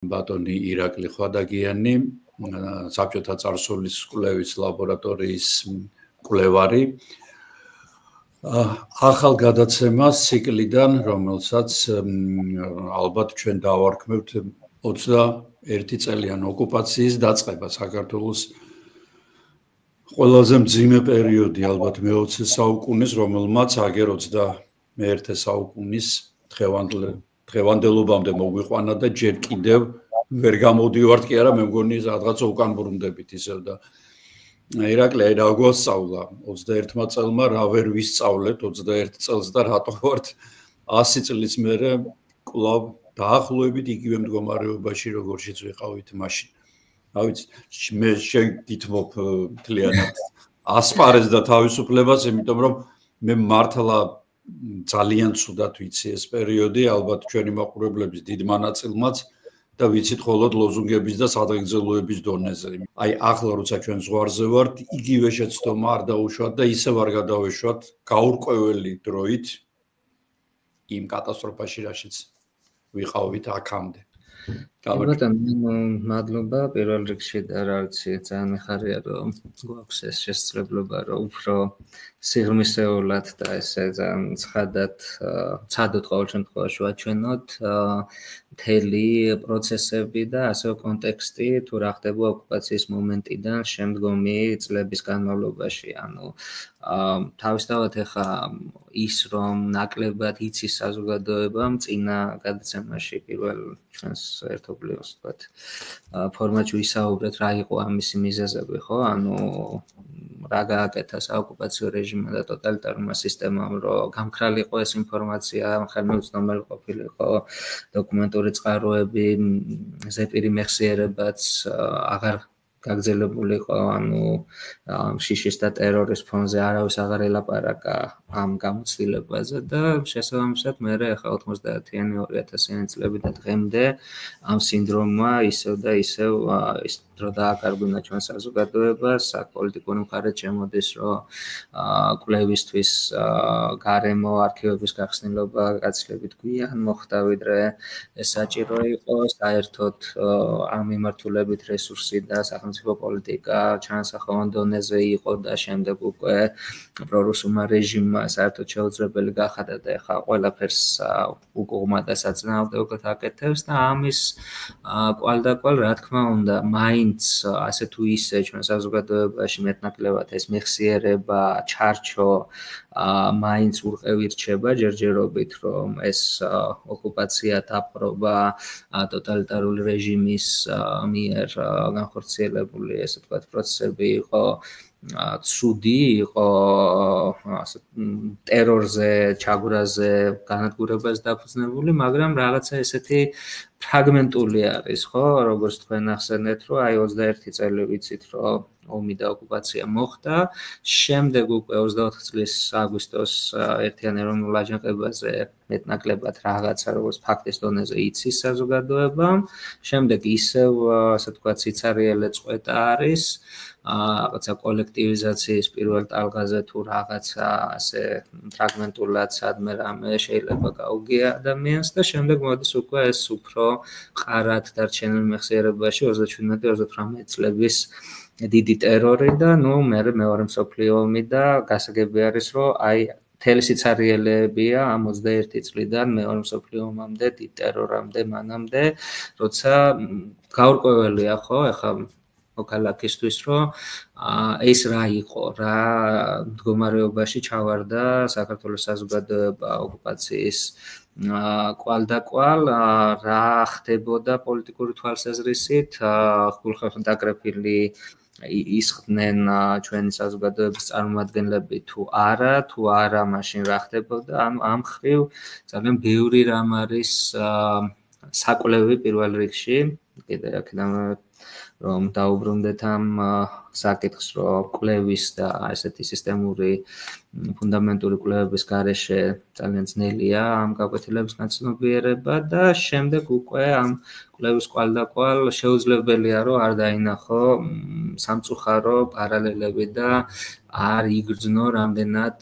ბატონი ირაკლი ხვადაგიანი, საბჭოთა წარსულის კვლევის ლაბორატორიის კვლევარი. ახალ გადაცემას ციკლიდან, რომელსაც ალბათ ჩვენ დავარქმევთ 21 წელიან ოკუპაციის დაწყება საქართველოს ყველაზე მძიმე პერიოდი ალბათ მე-20 საუკუნის, რომელმაც აგერ 21 საუკუნის დღევანდელობამდე მოგვიყვანა და ჯერ კიდევ ვერ გამოდივართ კი არა, მე მგონი რაღაცა უკან ბრუნდებით ისევ და ირაკლი რა გვასწავლა 21 წელმა რა ვერ ვისწავლეთ 21 წელს და რატო ვართ 100 წლის მერე კვლავ დაახლოებით იგივე მდგომარეობაში როგორშიც ვიყავით მაშინ. რა ვიცი, მე შეგითმობ მთლიანად ასპარეზს და თავისუფლებას, იმიტომ რომ მე მართლა ძალიან ცუდად ვიცი ეს პერიოდი, ალბათ ჩვენი მაყურებლების დიდ მონაწილმაც და ვიცით მხოლოდ ლოზუნგების და სადღეგრძელოების დონეზე. აი ახლა როცა ჩვენ ზღვარზე ვართ, იგივე შეცდომა არ დაუშვათ და ისევ არ გადავეშვათ გაურკვეველი დროით იმ კატასტროფაში, რაშიც ვიყავით აქამდე. მადლობა პირველ რიგში და რა ვიცი, ძალიან მიხარია რომ გვაქვს ეს შესაძლებლობა რომ უფრო სიღრმისეულად და ესე ძალიან ცხადად ყოველ შემთხვევაში ვაჩვენოთ მთელი პროცესები და ასევე კონტექსტი თუ რა ხდება ოკუპაციის მომენტიდან შემდგომი წლების განმავლობაში. ანუ თავისთავად ეხა ის რომ ნაკლებად იცის საზოგადოებამ წინა გადაცემაში პირველ ჩვენს ერთობლივს ვთქვათ ფორმატში ვისაუბრეთ რა იყო ამისი მიზეზები, ხო? ანუ რა გააკეთა საოკუპაციო რეჟიმმა და ტოტალიტარულმა სისტემამ, რომ გამქრალიყო ეს ინფორმაცია, ხელმიუწვდომელი ყოფილიყო დოკუმენტური წყაროები, ზეპირი მეხსიერებაც აღარ გაგრძელებულიყო, ანუ შიშის და ტერორის ფონზე არავის აღარ ელაპარაკა ამ გამოცდილებაზე და შესაბამისად მერე ახლა 90-იანი 2000-იანი წლები და დღემდე ამ სინდრომმა ისევ და ისევ ის დრო დააკარგვინა ჩვენ საზოგადოებას, პოლიტიკური მხარეც შემოდის, რომ კვლევისთვის გარემო არქივების გახსნილობა გაცილებით გვიან მოხდა, ვიდრე ეს საჭირო იყო, საერთოდ ამ მიმართულებით რესურსი და სახელმწიფო პოლიტიკა ჩანასახავენ დონეზე იყო და შემდეგ უკვე პრორუსულმა რეჟიმმა საერთოდ შეუძლებელი გახადა და ეხლა ყველაფერს უკუღმა და საწინააღმდეგოდ აკეთებს და ამის კვალდაკვალ რა თქმა უნდა მაინც ასე თუ ისე ჩვენ საზოგადოებაში მეტნაკლებად ეს მეხსიერება, ჩარჩო მაინც ურყევი რჩება ჯერჯერობით, რომ ეს ოკუპაცია დაპყრობა ტოტალიტარული რეჟიმის მიერ განხორციელებული ესე ვთქვათ პროცესები იყო ცუდი, იყო ტერორზე, ჩაგვრაზე, განადგურებას დაფუძნებული, მაგრამ რაღაცა ესეთი ფრაგმენტული არის, ხო? როგორც თქვენ ახსენეთ, რომ აი 21 წელი ვიცით, რომ ომი და ოკუპაცია მოხდა, შემდეგ უკვე 24 წლის აგვისტოს ერთიან ეროვნულ აჯანყებაზე მეტნაკლებად რაღაცა როგორც ფაქტის დონეზე იცის საზოგადოებამ, შემდეგ ისევ ასე ვთქვათ სიცარიელე წყვეტა არის რაღაცა კოლექტივიზაციის პირველ ტალღაზე თუ რაღაცა ასე ფრაგმენტულად სადმე რამე შეიძლება გაუგია ადამიანს და შემდეგ მოდის უკვე ეს უფრო ყარად დარჩენილ მეხსიერებაში 27-28 წლების დიდი ტერორი და ნუ მეორე მსოფლიო ომი და გასაგები არის რომ აი მთელი სიცარიელებია ამ 21 წლიდან მეორე მსოფლიო ომამდე, დიდ ტერორამდე, მანამდე, როცა გაურკვეველია ხო, ეხლა მოქალაქისთვის, რომ ეს რა იყო, რა მდგომარეობაში ჩავარდა საქართველოს საზოგადოება ოკუპაციის კვალდაკვალ, რა ხდებოდა პოლიტიკური თვალსაზრისით, გულხართ დაკრეფილი ისხდნენ ჩვენი საზოგადოების წარმომადგენლები თუ არა, მაშინ რა ხდებოდა, ანუ ამ ხრივ ძალიან ბევრი რამ არის საკვლევი პირველ რიგში, კიდე აქედან რომ დაუბრუნდეთ ამ საკითხს, რომ კვლევის და ესეთი სისტემური ფუნდამენტური კვლევების გარეშე ძალიან ძნელია ამ გაკვეთილების განცნობიერება და შემდეგ უკვე ამ კვლევის კვალდაკვალ შეუძლებელია, რომ არ დაინახო სამწუხარო პარალელები და არ იგრძნო რამდენად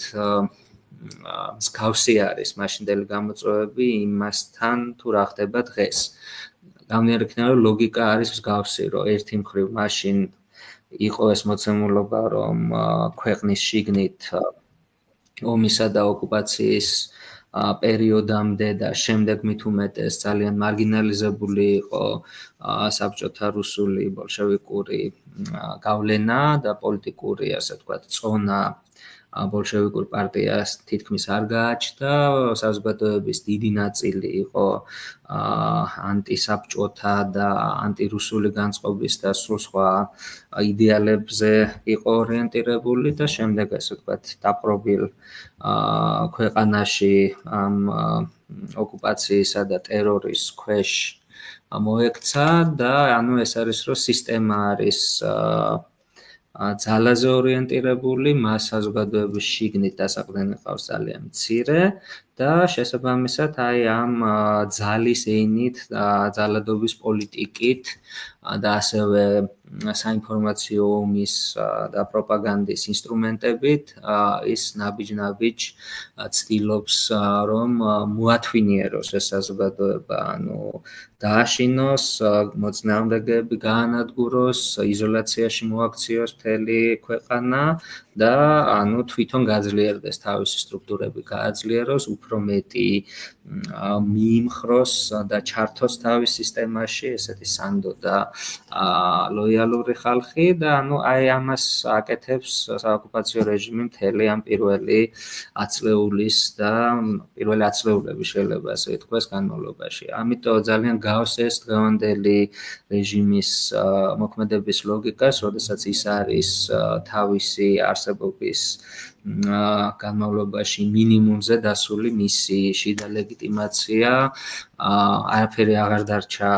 მსგავსი არის მაშინდელი გამოწვევები იმასთან თუ რა ხდება დღეს. გამნიერი იქნება, რომ ლოგიკა არის მსგავსი, რომ ერთი მხრივ მაშინ იყო ეს მოცემულობა, რომ ქვეყნის შიგნით ომისა და ოკუპაციის პერიოდამდე და შემდეგ მით უმეტეს ძალიან მარგინალიზებული იყო საბჭოთა რუსული ბოლშევიკური გავლენა და პოლიტიკური, ასე ვთქვათ, წონა ბოლშევიკურ პარტიას თითქმის არ გააჩნდა, საზოგადოების დიდი ნაწილი იყო ანტისაბჭოთა და ანტირუსული განწყობის და სულ სხვა იდეალებზე იყო ორიენტირებული და შემდეგ, ასე ვთქვათ, დაპყრობილ ქვეყანაში ოკუპაციისა და ტერორის ქვეშ მოექცა და ანუ ეს არის, რომ სისტემა არის ძალაზე ორიენტირებული, მას საზოგადოების შიგნით დასაყრდენი ყავს ძალიან მცირე და შესაბამისად აი ამ ძალის ენით, ძალადობის პოლიტიკით და ასევე საინფორმაციო ომის და პროპაგანდის ინსტრუმენტებით ის ნაბიჯ-ნაბიჯ ცდილობს რომ მოათვინიეროს ეს საზოგადოება, ანუ დააშინოს, მოწინააღმდეგეები გაანადგუროს, იზოლაციაში მოაქციოს მთელი ქვეყანა და ანუ თვითონ გაძლიერდეს თავისი სტრუქტურები, გააძლიეროს, უფრო მეტი მიიმხროს და ჩართოს თავის სისტემაში ესეთი სანდო და ლოიალური ხალხი და ანუ აი ამას აკეთებს საოკუპაციო რეჟიმი მთელი ამ პირველი ათწლეულების შეიძლება ასე ითქვას განმავლობაში. ამიტომ ძალიან გავს ეს დღევანდელი რეჟიმის მოქმედების ლოგიკას, როდესაც ის არის თავისი არსებობის განმავლობაში მინიმუმზე დასული მისი შიდა ლეგიტიმაცია, არაფერი აღარ დარჩა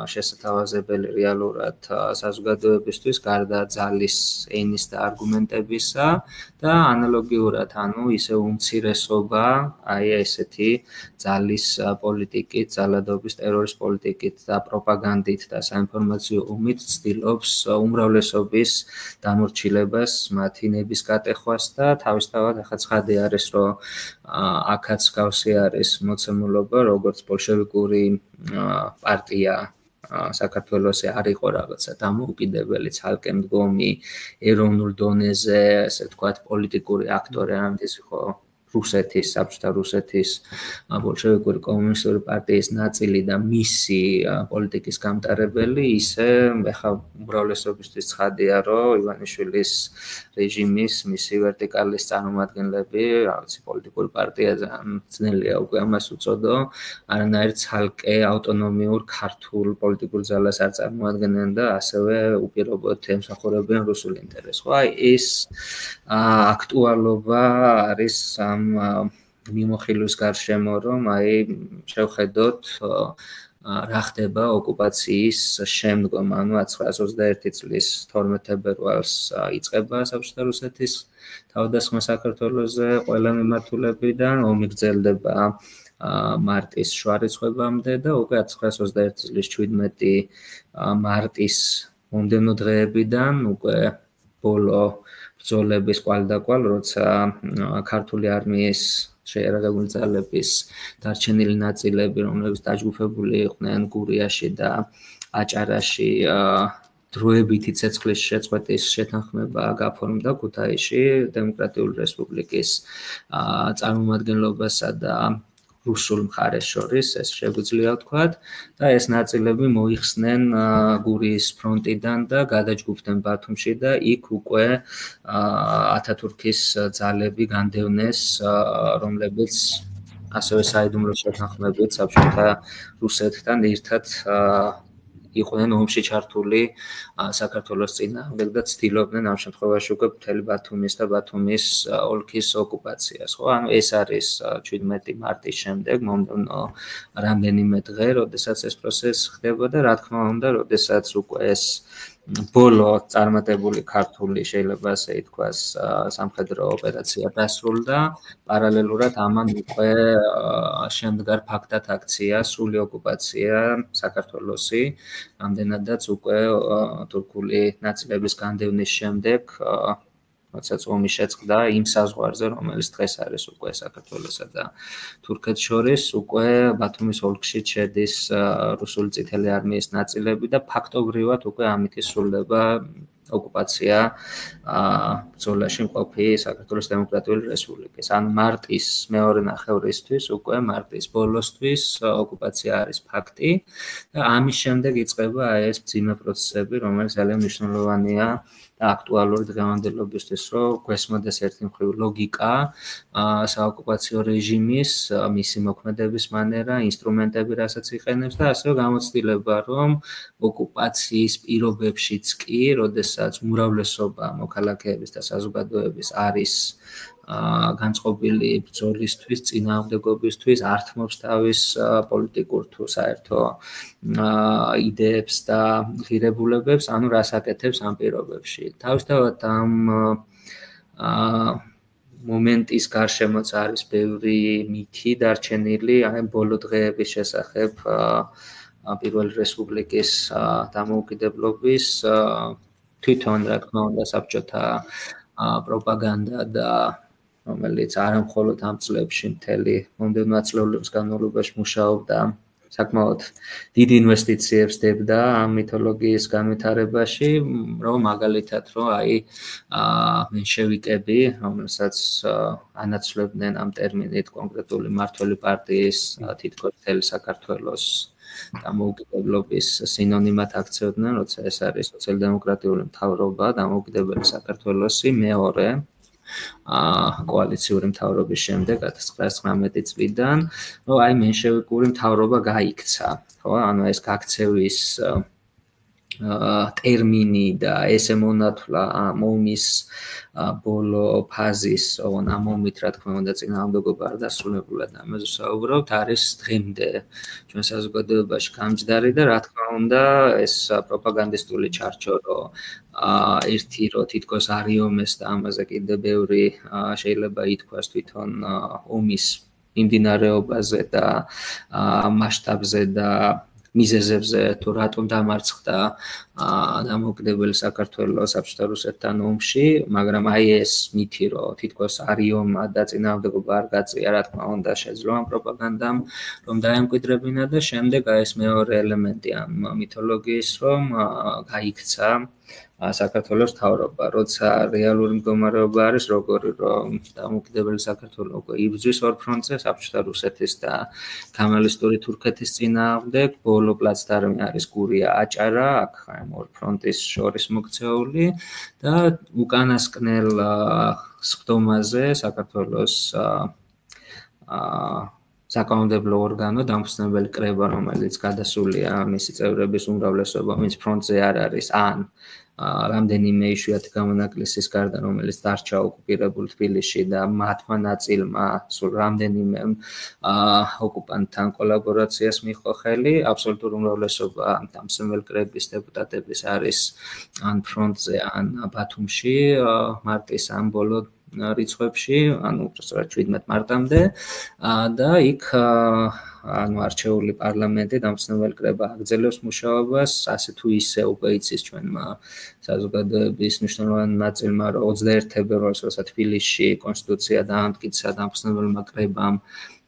შესათავაზებელი რეალურად საზოგადოებისთვის გარდა ძალის ენის და არგუმენტებისა და ანალოგიურად, ანუ ისე უმცირესობა, აი ესეთი ძალის პოლიტიკით, ძალადობის ტერორის პოლიტიკით და პროპაგანდით და საინფორმაციო ომით ცდილობს უმრავლესობის დამორჩილებას, მათი ნების გატეხვას და თავისთავად ახლა ცხადი არის, რომ აქაც გავსი არის მოცემულობა, როგორც ბოლშევიკური პარტია საქართველოში არ იყო რაღაცა დამოუკიდებელი, ცალკე მდგომი ეროვნულ დონეზე, ასე ვთქვათ, პოლიტიკური აქტორი, არამედ ის იყო რუსეთის, საბჭოთა რუსეთის ბოლშევიკური კომუნისტური პარტიის ნაწილი და მისი პოლიტიკის გამტარებელი, ისე ეხლა უმრავლესობისთვის ცხადია, რომ ივანიშვილის რეჟიმის მისი ვერტიკალის წარმომადგენლები, რაღაცი პოლიტიკური პარტია ძალიან ძნელია უკვე ამას უწოდო, არანაირ ცალკე ავტონომიურ ქართულ პოლიტიკურ ძალას არ წარმოადგენენ და ასევე უპირობოდ ემსახურებიან რუსულ ინტერესს. ხო, აი ეს აქტუალობა არის მიმოხილვის გარშემო, რომ აი შევხედოთ რა ხდება ოკუპაციის შემდგომ, ანუ 1921 წლის 12 თებერვალს იწყება საბჭოთა რუსეთის თავდასხმა საქართველოზე ყველა მიმართულებიდან, ომი გრძელდება მარტის შუა რიცხვებამდე და უკვე 1921 წლის 17 მარტის მომდევნო დღეებიდან უკვე ბოლო ბრძოლების კვალდაკვალ, როცა ქართული არმიის შეიარაღებული ძალების დარჩენილი ნაწილები, რომლებიც დაჯგუფებული იყვნენ გურიაში და აჭარაში, დროებითი ცეცხლის შეწყვეტის შეთანხმება გაფორმდა ქუთაისში დემოკრატიული რესპუბლიკის წარმომადგენლობასა და რუსულ მხარეს შორის, ეს შეგვიძლია ვთქვათ, და ეს ნაწილები მოიხსნენ გურიის ფრონტიდან და გადაჯგუფდნენ ბათუმში და იქ უკვე ათათურქის ძალები განდევნეს, რომლებიც ასევე საიდუმლო შეთანხმებით საბჭოთა რუსეთთან ერთად იყვნენ ომში ჩართული საქართველოს წინააღმდეგ და ცდილობდნენ ამ შემთხვევაში უკვე მთელი ბათუმის და ბათუმის ოლქის ოკუპაციას. ხო, ანუ ეს არის 17 მარტის შემდეგ მომდევნო რამდენიმე დღე, როდესაც ეს პროცესი ხდება და რა თქმა უნდა, როდესაც უკვე ეს ბოლო წარმატებული ქართული შეიძლება ასე ითქვას სამხედრო ოპერაცია დასრულდა, პარალელურად ამან უკვე შემდგარ ფაქტად აქცია სრული ოკუპაცია საქართველოსი, რამდენადაც უკვე თურქული ნაწილების განდევნის შემდეგ როდესაც ომი შეწყდა იმ საზღვარზე, რომელიც დღეს არის უკვე საქართველოსა და თურქეთს შორის, უკვე ბათუმის ოლქში შედის რუსული წითელი არმიის ნაწილები და ფაქტობრივად უკვე ამით ისრულდება ოკუპაცია ბრძოლაში მყოფი საქართველოს დემოკრატიული რესპუბლიკის. ან მარტის მეორე ნახევრისთვის, უკვე მარტის ბოლოსთვის ოკუპაცია არის ფაქტი და ამის შემდეგ იწყება ეს მძიმე პროცესები, რომელიც ძალიან მნიშვნელოვანია და აქტუალური დღევანდელობისთვის, რომ გვესმოდეს ერთი მხრივ ლოგიკა საოკუპაციო რეჟიმის, მისი მოქმედების მანერა, ინსტრუმენტები, რასაც იყენებს და ასევე გამოცდილება, რომ ოკუპაციის პირობებშიც კი, როდესაც უმრავლესობა მოქალაქეების და საზოგადოების არის განწყობილი ბრძოლისთვის, წინააღმდეგობისთვის, ართმობს თავის პოლიტიკურ თუ საერთო იდეებს და ღირებულებებს, ანუ რას აკეთებს ამ პირობებში. თავისთავად ამ მომენტის გარშემოც არის ბევრი მითი დარჩენილი, აი ბოლო დღეების შესახებ პირველი რესპუბლიკის დამოუკიდებლობის თვითონ რა თქმა უნდა საბჭოთა პროპაგანდა და რომელიც არა მხოლოდ ამ წლებში მთელი მომდევნო ათწლეულების განმავლობაში მუშაობდა საკმაოდ დიდ ინვესტიციებს დებდა ამ მითოლოგიის განვითარებაში, რომ მაგალითად რომ აი მენშევიკები, რომელსაც ანაცვლებდნენ ამ ტერმინით კონკრეტული მმართველი პარტიის თითქოს მთელი საქართველოს დამოუკიდებლობის სინონიმად აქცევდნენ, როცა ეს არის სოციალ-დემოკრატიული მთავრობა, დამოუკიდებელი საქართველოსი მეორე კოალიციური მთავრობის შემდეგ 1919 წლიდან, რომ აი მენშევიკური მთავრობა გაიქცა, ხო? ანუ ეს გაქცევის ტერმინი და ესე მონათვლა ომის ბოლო ფაზის, ამ ომით რა თქმა უნდა წინააღმდეგობა არ დასრულებულა და ამაზე საუბრობთ, არის დღემდე ჩვენ საზოგადოებაში გამჯდარი და რა თქმა უნდა ეს პროპაგანდისტული ჩარჩო ერთი რო თითქოს არიომეს და ამაზე კიდე ბევრი შეიძლება ითქვას თვითონ ომის მიმდინარეობაზე და მასშტაბზე და მიზეზებზე თუ რატომ დამარცხდა დამოუკიდებელი საქართველოს საბჭოთა რუსეთთან ომში, მაგრამ აი ეს მითი რომ თითქოს არიომა და წინააღმდეგობა არ გაწია, რა თქმა უნდა შეძლო ამ პროპაგანდამ რომ დაემკვიდრებინა და შემდეგ აი ეს მეორე ელემენტი ამ მითოლოგიის რომ გაიქცა საქართველოს მთავრობა, როცა რეალური მდგომარეობა არის როგორი, რომ დამოუკიდებელი საქართველო უკვე იბრძვის ორ ფრონტზე, საბჭოთა რუსეთის და ქამალისტური თურქეთის წინააღმდეგ, ბოლო პლაცდარმი არის გურია აჭარა, აქ ამ ორ ფრონტის შორის მოქცეული და უკანასკნელ სხდომაზე საქართველოს საკანონმდებლო ორგანო დამფუძნებელი კრება, რომელიც გადასულია მისი წევრების უმრავლესობა, ვინც ფრონტზე არ არის, ან რამდენიმე იშვიათი გამონაკლისის გარდა, რომელიც დარჩა ოკუპირებულ თბილისში და მათმა ნაწილმა სულ რამდენიმე ოკუპანტთან კოლაბორაციას მიჰყო ხელი, აბსოლუტური უმრავლესობა დამფუძნებელი კრების დეპუტატების არის ან ფრონტზე, ან ბათუმში მარტის ამ ბოლო რიცხვებში, ანუ უბრალოდ 17 მარტამდე და იქ ანუ არჩეული პარლამენტი დამფუძნებელი კრება აგრძელებს მუშაობას, ასე თუ ისე უკვე იცის ჩვენმა საზოგადოების მნიშვნელოვანი ნაწილმა, რომ 21 თებერვალს, როცა თბილისში კონსტიტუცია დაამტკიცა დამფუძნებელმა კრებამ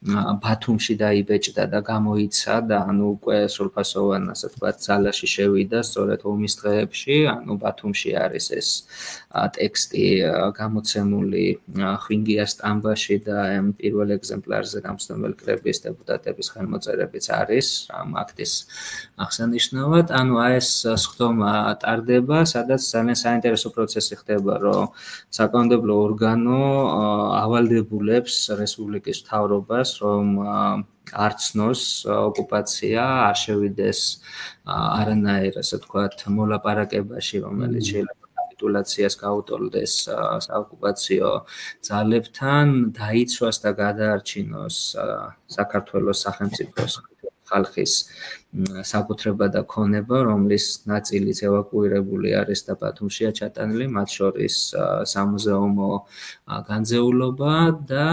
ბათუმში დაიბეჭდა და გამოიცა და ანუ უკვე სრულფასოვან, ასე ვთქვათ, ძალაში შევიდა სწორედ ომის დღეებში, ანუ ბათუმში არის ეს ტექსტი გამოცემული ხვინგიას სტამბაში და ამ პირველ ეგზემპლარზე დამფუძნებელი კრების დეპუტატების ხელმოწერებიც არის ამ აქტის აღსანიშნავად. ანუ ეს სხდომა ტარდება, სადაც ძალიან საინტერესო პროცესი ხდება, რომ საკანონმდებლო ორგანო ავალდებულებს რესპუბლიკის მთავრობას, რომ არ ცნოს ოკუპაცია, არ შევიდეს არანაირ, ასე ვთქვათ, მოლაპარაკებაში, რომელიც შეიძლება კაპიტულაციას გაუტოლდეს საოკუპაციო ძალებთან, დაიცვას და გადაარჩინოს საქართველოს სახელმწიფოს ხალხის საკუთრება და ქონება, რომლის ნაწილიც ევაკუირებული არის და ბათუმშია ჩატანილი, მათ შორის სამუზეუმო განძეულობა და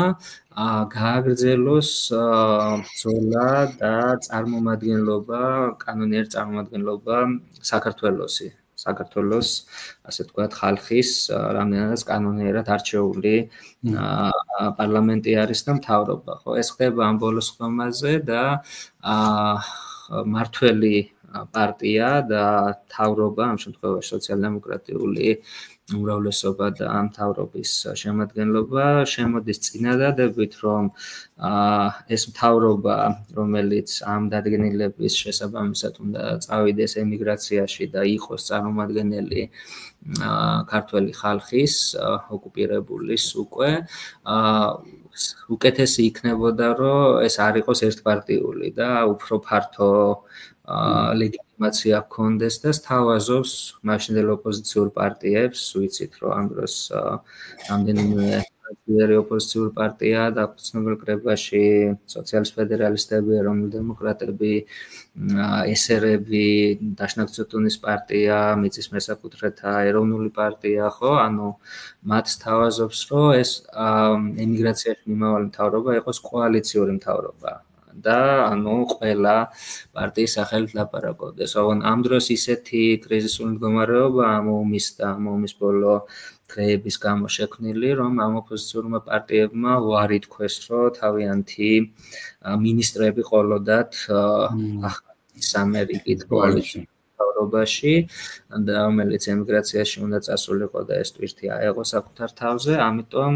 გააგრძელოს ბრძოლა და წარმომადგენლობა, კანონიერი წარმომადგენლობა საქართველოსი საქართველოს, ასე ვთქვათ, ხალხის რამდენადაც კანონიერად არჩეული პარლამენტი არის და მთავრობა, ხო? ეს ხდება ამ ბოლოს ხომაზე და მართველი პარტია და მთავრობა, ამ შემთხვევაში სოციალ-დემოკრატიული უმრავლესობა და მთავრობის შემადგენლობა შემოდის წინადადებით, რომ ეს მთავრობა, რომელიც ამ დადგენილების შესაბამისად უნდა წავიდეს ემიგრაციაში და იყოს წარმომადგენელი ქართველი ხალხის ოკუპირებულის უკვე უკეთესი იქნებოდა, რომ ეს არ იყოს ერთპარტიული და უფრო ფართო ლეგიტიმაცია ჰქონდეს და სთავაზობს მაშინდელ ოპოზიციურ პარტიებს, ვიცით, რომ ამ დროს რამდენიმე ძლიერი ოპოზიციურ პარტია დაფუძნებელ კრებაში სოციალისტ-ფედერალისტები, ეროვნული დემოკრატები, ესერები, დაშნაკ ცოტუნის პარტია, მიწის მესაკუთრეთა ეროვნული პარტია, ხო? ანუ მათ სთავაზობს, რომ ეს ემიგრაციაში მიმავალი მთავრობა იყოს კოალიციური მთავრობა. და ანუ ყველა პარტიის სახელით ლაპარაკობდეს. ოღონ ამ დროს ისეთი კრიზისული მდგომარეობა ამ ომის და ამ ომის ბოლო დღეების გამო შექმნილი, რომ ამ ოპოზიციურმა პარტიებმა უარი თქვეს, რომ თავიანთი მინისტრები ყოლოდათ ახალი ამერიკის კოალიციის მთავრობაში და რომელიც ემიგრაციაში უნდა წასულიყო და ეს ტვირთი აეღო საკუთარ თავზე, ამიტომ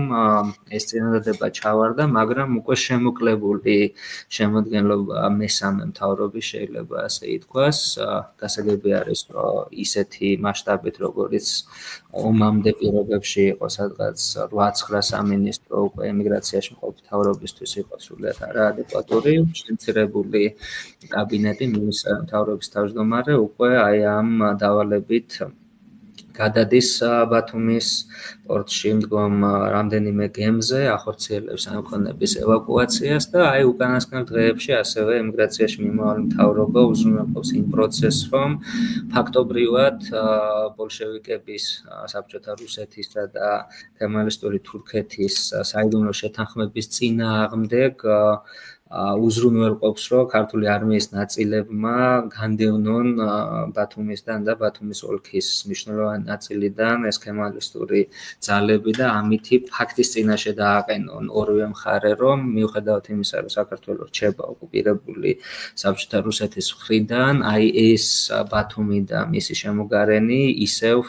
ეს წინადადება ჩავარდა, მაგრამ უკვე შემოკლებული შემოდგენლობა მესამე მთავრობის შეიძლება ასე ითქვას. გასაგები არის, რომ ისეთი მასშტაბით, როგორც ომამდე პირობებში იყო, სადღაც 8-9 სამინისტრო უკვე ემიგრაციაში მყოფი მთავრობისთვის იყო სრულიად არაადეკვატური, შემცირებული კაბინეტი მთავრობის თავმჯდომარე უკვე აი ამ დავალებით გადადის ბათუმის პორტში მდგომ რამდენიმე გემზე, ახორციელებს ამქონების ევაკუაციას და აი უკანასკნელ დღეებში ასევე ემიგრაციაში მიმავალი მთავრობა უზრუნველყოფს იმ პროცესს, რომ ფაქტობრივად ბოლშევიკების, საბჭოთა რუსეთისა და კემალისტური თურქეთის საიდუმლო შეთანხმების წინააღმდეგ უზრუნველყოფს, რომ ქართული არმიის ნაწილებმა განდევნონ ბათუმისთან და ბათუმის ოლქის მნიშვნელოვანი ნაწილიდან ეს კემალისტური ძალები და ამითი ფაქტის წინაშე დააყენონ ორივე მხარე, რომ მიუხედავად იმისა, რომ საქართველო რჩება ოკუპირებული საბჭოთა რუსეთის მხრიდან, აი ეს ბათუმი და მისი შემოგარენი ისევ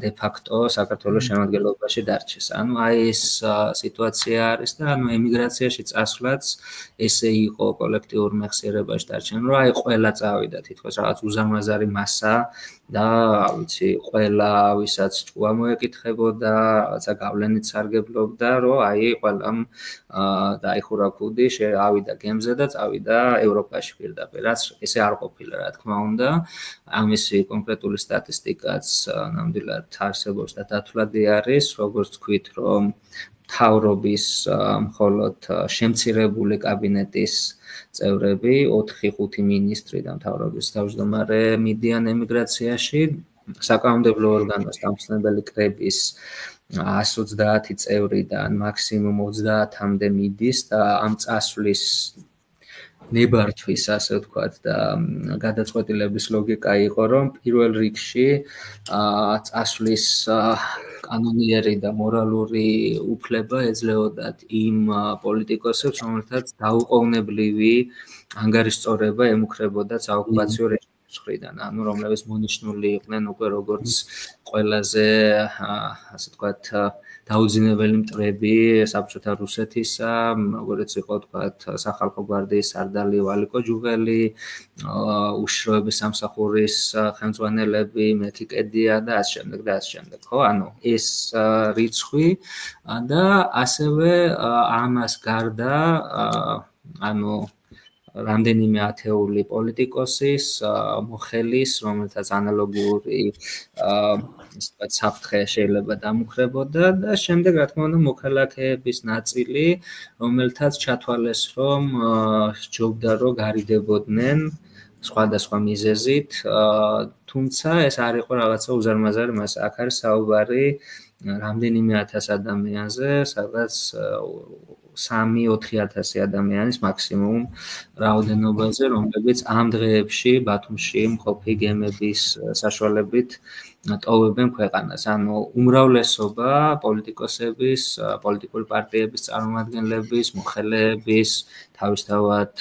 de facto საქართველოს შემადგენლობაში დარჩეს. ანუ აი ეს სიტუაცია არის და ანუ ემიგრაციაში წასვლაც ესე იყო კოლექტიურ მეხსიერებაში დარჩენ, რომ აი ყველა წავიდა თითქოს რაღაც უზარმაზარი მასა და ვიცი, ყველა ვისაც ჭკუა მოეკითხებოდა, რაღაცა გავლენით სარგებლობდა, რომ აი ყველამ დაიხურა ქუდი, ავიდა გემზე და წავიდა ევროპაში პირდაპირ. რაც ესე არ ყოფილა, რა თქმა უნდა. ამისი კონკრეტული სტატისტიკაც ნამდვილად არსებობს და დათვლადი არის, როგორც თქვით, რომ მთავრობის მხოლოდ შემცირებული კაბინეტის წევრები, 4-5 მინისტრი და მთავრობის თავმჯდომარე მიდიან ემიგრაციაში, საკანონმდებლო ორგანოს დამფუძნებელი კრების 130 წევრიდან მაქსიმუმ 30-მდე მიდის და ამ წასვლის ნებართვის, ასე ვთქვათ, და გადაწყვეტილების ლოგიკა იყო, რომ პირველ რიგში წასვლის კანონიერი და მორალური უფლება ეძლეოდათ იმ პოლიტიკოსებს, რომელთაც დაუყოვნებლივი ანგარიშწორება ემუქრებოდა საოკუპაციო რეჟიმის მხრიდან, ანუ რომლებიც მონიშნული იყვნენ უკვე როგორც ყველაზე, ასე ვთქვათ, დაუძინებელი მტრები საბჭოთა რუსეთისა, როგორც იყო თქვათ სახალხო გვარდიის სარდალი ვალიკო ჯუღელი, უშიშროების სამსახურის ხელმძღვანელები, მეთი კედია და ასე შემდეგ და ასე შემდეგ, ხო? ანუ ეს რიცხვი და ასევე ამას გარდა ანუ რამდენიმე ათეული პოლიტიკოსის, მოხელის, რომელთაც ანალოგიური საფრთხე შეიძლება დამუქრებოდა და შემდეგ რა თქმა უნდა მოქალაქეების ნაწილი, რომელთაც ჩათვალეს, რომ სჯობდა რომ გარიდებოდნენ სხვადასხვა მიზეზით, თუმცა ეს არ იყო რაღაცა უზარმაზარი მასა. აქ არის საუბარი რამდენიმე 1000 ადამიანზე, სადაც 3-4 ადამიანის მაქსიმუმ რაოდენობაზე, რომლებიც ამ დღეებში ბათუმში მყოფი გემების საშუალებით ტოვებენ ქვეყანას. ანუ უმრავლესობა პოლიტიკოსების, პოლიტიკური პარტიების წარმომადგენლების, მოხელეების, თავისთავად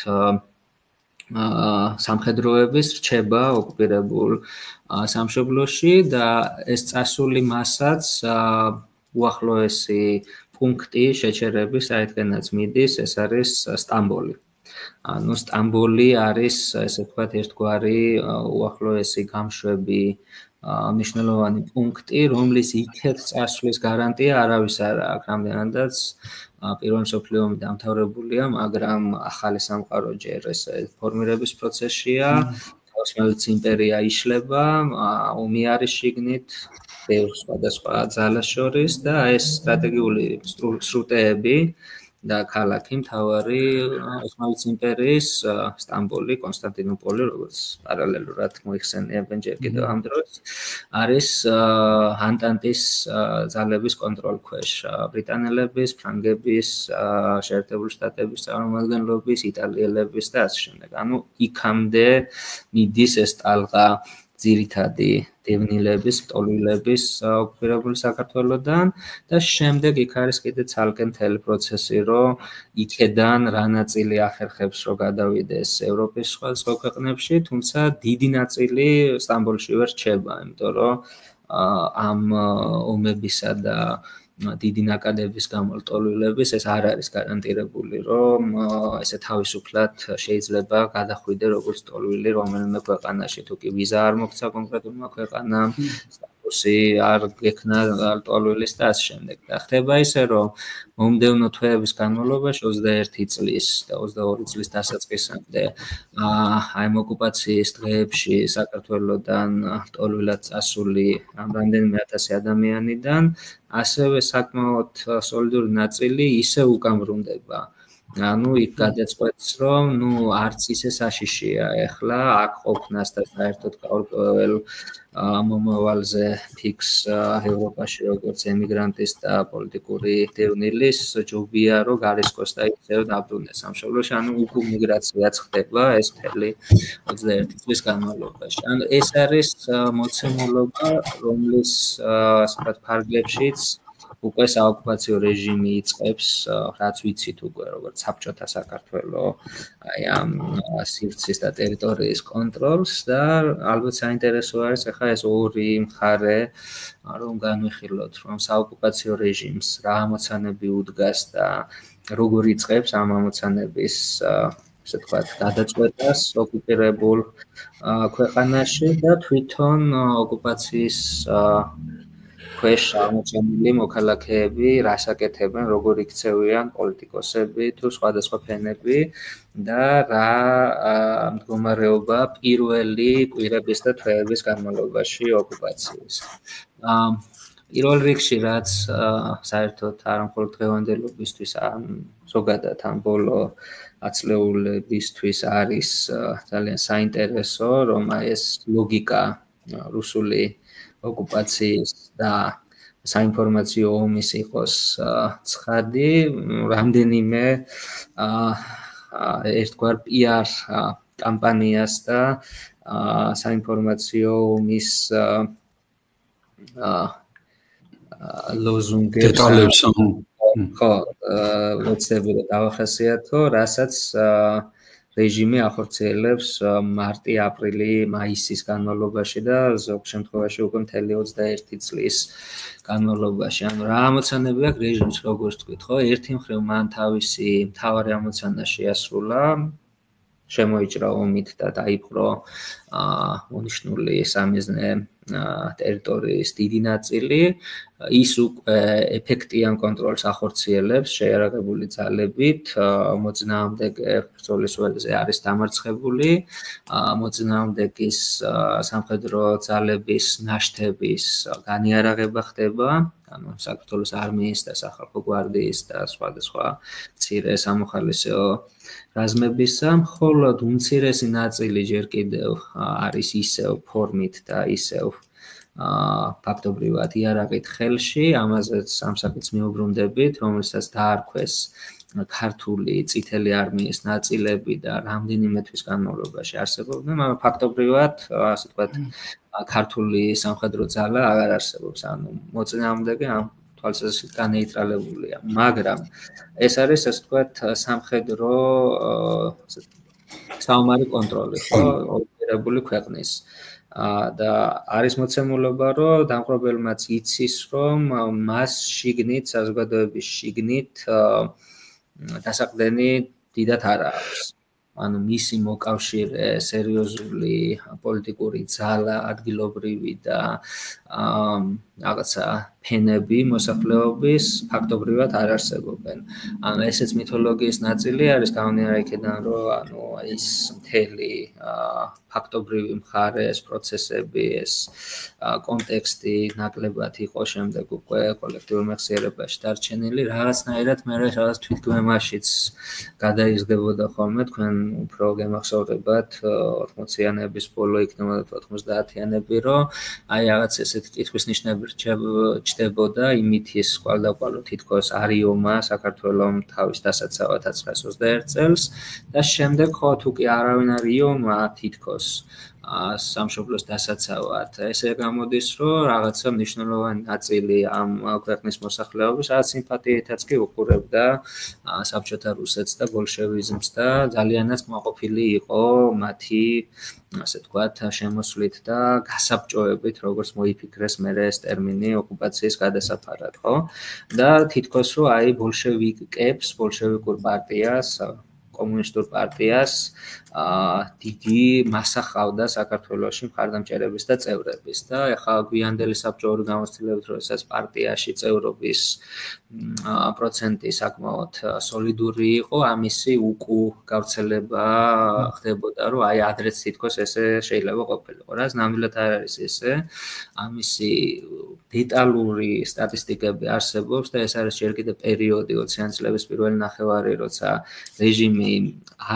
სამხედროების რჩება ოკუპირებულ სამშობლოში და ეს წასული მასაც უახლოესი პუნქტი შეჩერების საერთგანაც მიდის, ეს არის სტამბოლი. ანუ სტამბოლი არის, ესე ვთქვათ, ერთგვარი უახლოესი გამშვები მნიშვნელოვანი პუნქტი, რომლის იქეთ წასვლის გარანტია არავის არ აქვს, რამდენადაც პირველი მსოფლიო ომი დამთავრებულია, მაგრამ ახალი სამყარო ჯერ ესე ფორმირების პროცესშია, ოსმალეთის იმპერია იშლება, ომი არის შიგნით ბევრ სხვადასხვა ძალას შორის და ეს სტრატეგიული სრუტეები და ქალაქი მთავარი ოსმალეთის იმპერიის სტამბოლი, კონსტანტინოპოლი, როგორც პარალელურად მოიხსენიებენ ჯერ კიდევ ამ დროს, არის ანტანტის ძალების კონტროლქვეშ, ბრიტანელების, ფრანგების, შეერთებული შტატების წარმომადგენლობის, იტალიელების და ასე შემდეგ. ანუ იქამდე მიდის ეს ტალღა ძირითადი დევნილების, ტოლვილების ოკუპირებული საქართველოდან და შემდეგ იქ არის კიდე ცალკე მთელი პროცესი, რომ იქედან რა ნაწილი ახერხებს, რომ გადავიდეს ევროპის სხვა ქვეყნებში, თუმცა დიდი ნაწილი სტამბოლში ვერ რჩება, იმიტომ რომ ამ ომებისა და დიდი ნაკადების გამო ტოლვილების ეს არ არის გარანტირებული, რომ ესე თავისუფლად შეიძლება გადახვიდე როგორც ტოლვილი რომელიმე ქვეყანაში, თუ კი ვიზა არ მოგცა კონკრეტულმა ქვეყანამ, სტატუსი არ გექნა ტოლვილის და ასე შემდეგ. და ხდება ისე, რომ მომდევნო თვეების განმავლობაში 21 წლის და 22 წლის დასაწყისამდე აი ამ ოკუპაციის დღეებში საქართველოდან ტოლვილად წასული ამ რამდენიმე 1000 ადამიანიდან ასევე საკმაოდ სოლიდური ნაწილი ისე უკან ბრუნდება. ანუ იქ გადაწყვეტს, რომ არც ისე საშიშია ეხლა აქ ყოფნას და საერთოდ გაურკვეველ მომავალზე ფიქს ევროპაში როგორც ემიგრანტის და პოლიტიკური დევნილის ჯობია, რომ გარისკოს და ისევ დაბრუნდეს სამშობლოში, ანუ უკუ მიგრაციაც ხდება ეს მთელი 21 წლის განმავლობაში. ანუ ეს არის მოცემულობა, რომლის ასე ვთქვათ ფარგლებშიც უკვე საოკუპაციო რეჟიმი იწყებს, რაც ვიცით უკვე, როგორც საბჭოთა საქართველოს, აი ამ სივრცის და ტერიტორიის კონტროლს და ალბათ საინტერესო არის ახლა ეს ორი მხარე, რომ განვიხილოთ, რომ საოკუპაციო რეჟიმს რა ამოცანები უდგას და როგორ იწყებს ამ ამოცანების ასე ვთქვათ, გადაწყვეტას ოკუპირებულ ქვეყანაში და თვითონ ოკუპაციის ქვეშ აღმოჩენილი მოქალაქეები რას აკეთებენ, როგორ იქცევიან პოლიტიკოსები თუ სხვადასხვა ფენები და რა მდგომარეობა პირველი კვირების და თვეების განმავლობაში ოკუპაციის. პირველ რიგში რაც საერთოდ არა მხოლოდ დღევანდელობისთვის, ზოგადად ამ ბოლო ათწლეულებისთვის არის ძალიან საინტერესო, რომ აი ეს ლოგიკა რუსული ოკუპაციის და საინფორმაციო ომის იყოს ცხადი, რამდენიმე ერთგვარ PR კამპანიას და საინფორმაციო ომის ლოზუნგებს ხო, ლოცვები დავახასიათო, რასაც რეჟიმი ახორციელებს მარტი, აპრილი, მაისის განმავლობაში და ზოგ შემთხვევაში უკვე მთელი 21 წლის განმავლობაში. ანუ რა ამოცანები აქვს რეჟიმს, როგორც თქვით, ხო? ერთი მხრივ მან თავისი მთავარი ამოცანა შეასრულა, შემოიჭრა ომით და დაიპყრო მონიშნული სამიზნე ტერიტორიის დიდი ნაწილი, ის უკვე ეფექტიან კონტროლს ახორციელებს შეიარაღებული ძალებით, მოწინააღმდეგე ბრძოლის ველზე არის დამარცხებული, მოწინააღმდეგის სამხედრო ძალების ნაშთების განიარაღება ხდება, ანუ საქართველოს არმიის და სახალხო გვარდიის და სხვადასხვა მცირე სამოხალისეო რაზმებისა, მხოლოდ უმცირესი ნაწილი ჯერ კიდევ არის ისევ ფორმით და ისევ ფაქტობრივად იარაღით ხელში, ამაზეც ამსაკიც მიუბრუნდებით, რომელსაც დაარქვეს ქართული წითელი არმიის ნაწილები და რამდენიმე თვის განმავლობაში არსებობდნენ, მაგრამ ფაქტობრივად, ასე ვთქვათ, ქართული სამხედრო ძალა აღარ არსებობს, ანუ მოწინააღმდეგე ამ თვალსაზრისით განეიტრალებულია, მაგრამ ეს არის, ასე ვთქვათ, სამხედრო საომარი კონტროლი, ხო, ოკუპირებული ქვეყნის. და არის მოცემულობა, რომ დამპყრობელმაც იცის, რომ მას შიგნით, საზოგადოების შიგნით დასაყრდენი დიდად არ აქვს. ანუ მისი მოკავშირე, სერიოზული პოლიტიკური ძალა, ადგილობრივი და რაღაცა ფენები მოსახლეობის ფაქტობრივად არ არსებობენ. ანუ ესეც მითოლოგიის ნაწილი არის გამომდინარე იქიდან, რომ ანუ ის მთელი ფაქტობრივი მხარე, ეს პროცესები, ეს კონტექსტი ნაკლებად იყო შემდეგ უკვე კოლექტიურ მეხსიერებაში დარჩენილი, რაღაცნაირად მე რაღაც თვითგვემაშიც გადაიზრდებოდა ხოლმე, თქვენ უფრო გემახსოვრდებათ 80-იანების ბოლო იქნებოდა 90-იანები, რომ აი რაღაც ესეთი კითხვის ნიშნები ჩდებოდა იმით ის კვალდაკვალო თითქოს არიომა საქართველოს თავის დასაცავად 1921 წელს და შემდეგ ხო თუ კი არავინ არ იომა თითქოს სამშობლოს დასაცავად. ესე გამოდის, რომ რაღაცა მნიშვნელოვანი ნაწილი ამ ქვეყნის მოსახლეობის რაღაც სიმპათიითაც კი უყურებდა საბჭოთა რუსეთს და ბოლშევიზმს და ძალიანაც კმაყოფილი იყო მათი, ასე ვთქვათ, შემოსვლით და გასაბჭოებით, როგორც მოიფიქრეს მერე ეს ტერმინი ოკუპაციის გადასაფარად, ხო? და თითქოს რომ აი ბოლშევიკებს, ბოლშევიკურ პარტიას კომუნისტურ პარტიას დიდი მასა ჰყავდა საქართველოში მხარდამჭერების და წევრების და ეხლა გვიანდელი საბჭოური გამოცდილებით როდესაც პარტიაში წევრობის პროცენტი საკმაოდ სოლიდური იყო, ამისი უკუ გავრცელება ხდებოდა, რომ აი ადრეც თითქოს ესე შეიძლება ყოფილიყო. რაც ნამდვილად არ არის ესე, ამისი დეტალური სტატისტიკები არსებობს და ეს არის ჯერ კიდევ პერიოდი 20-იან წლების პირველი ნახევარი, როცა რეჟიმი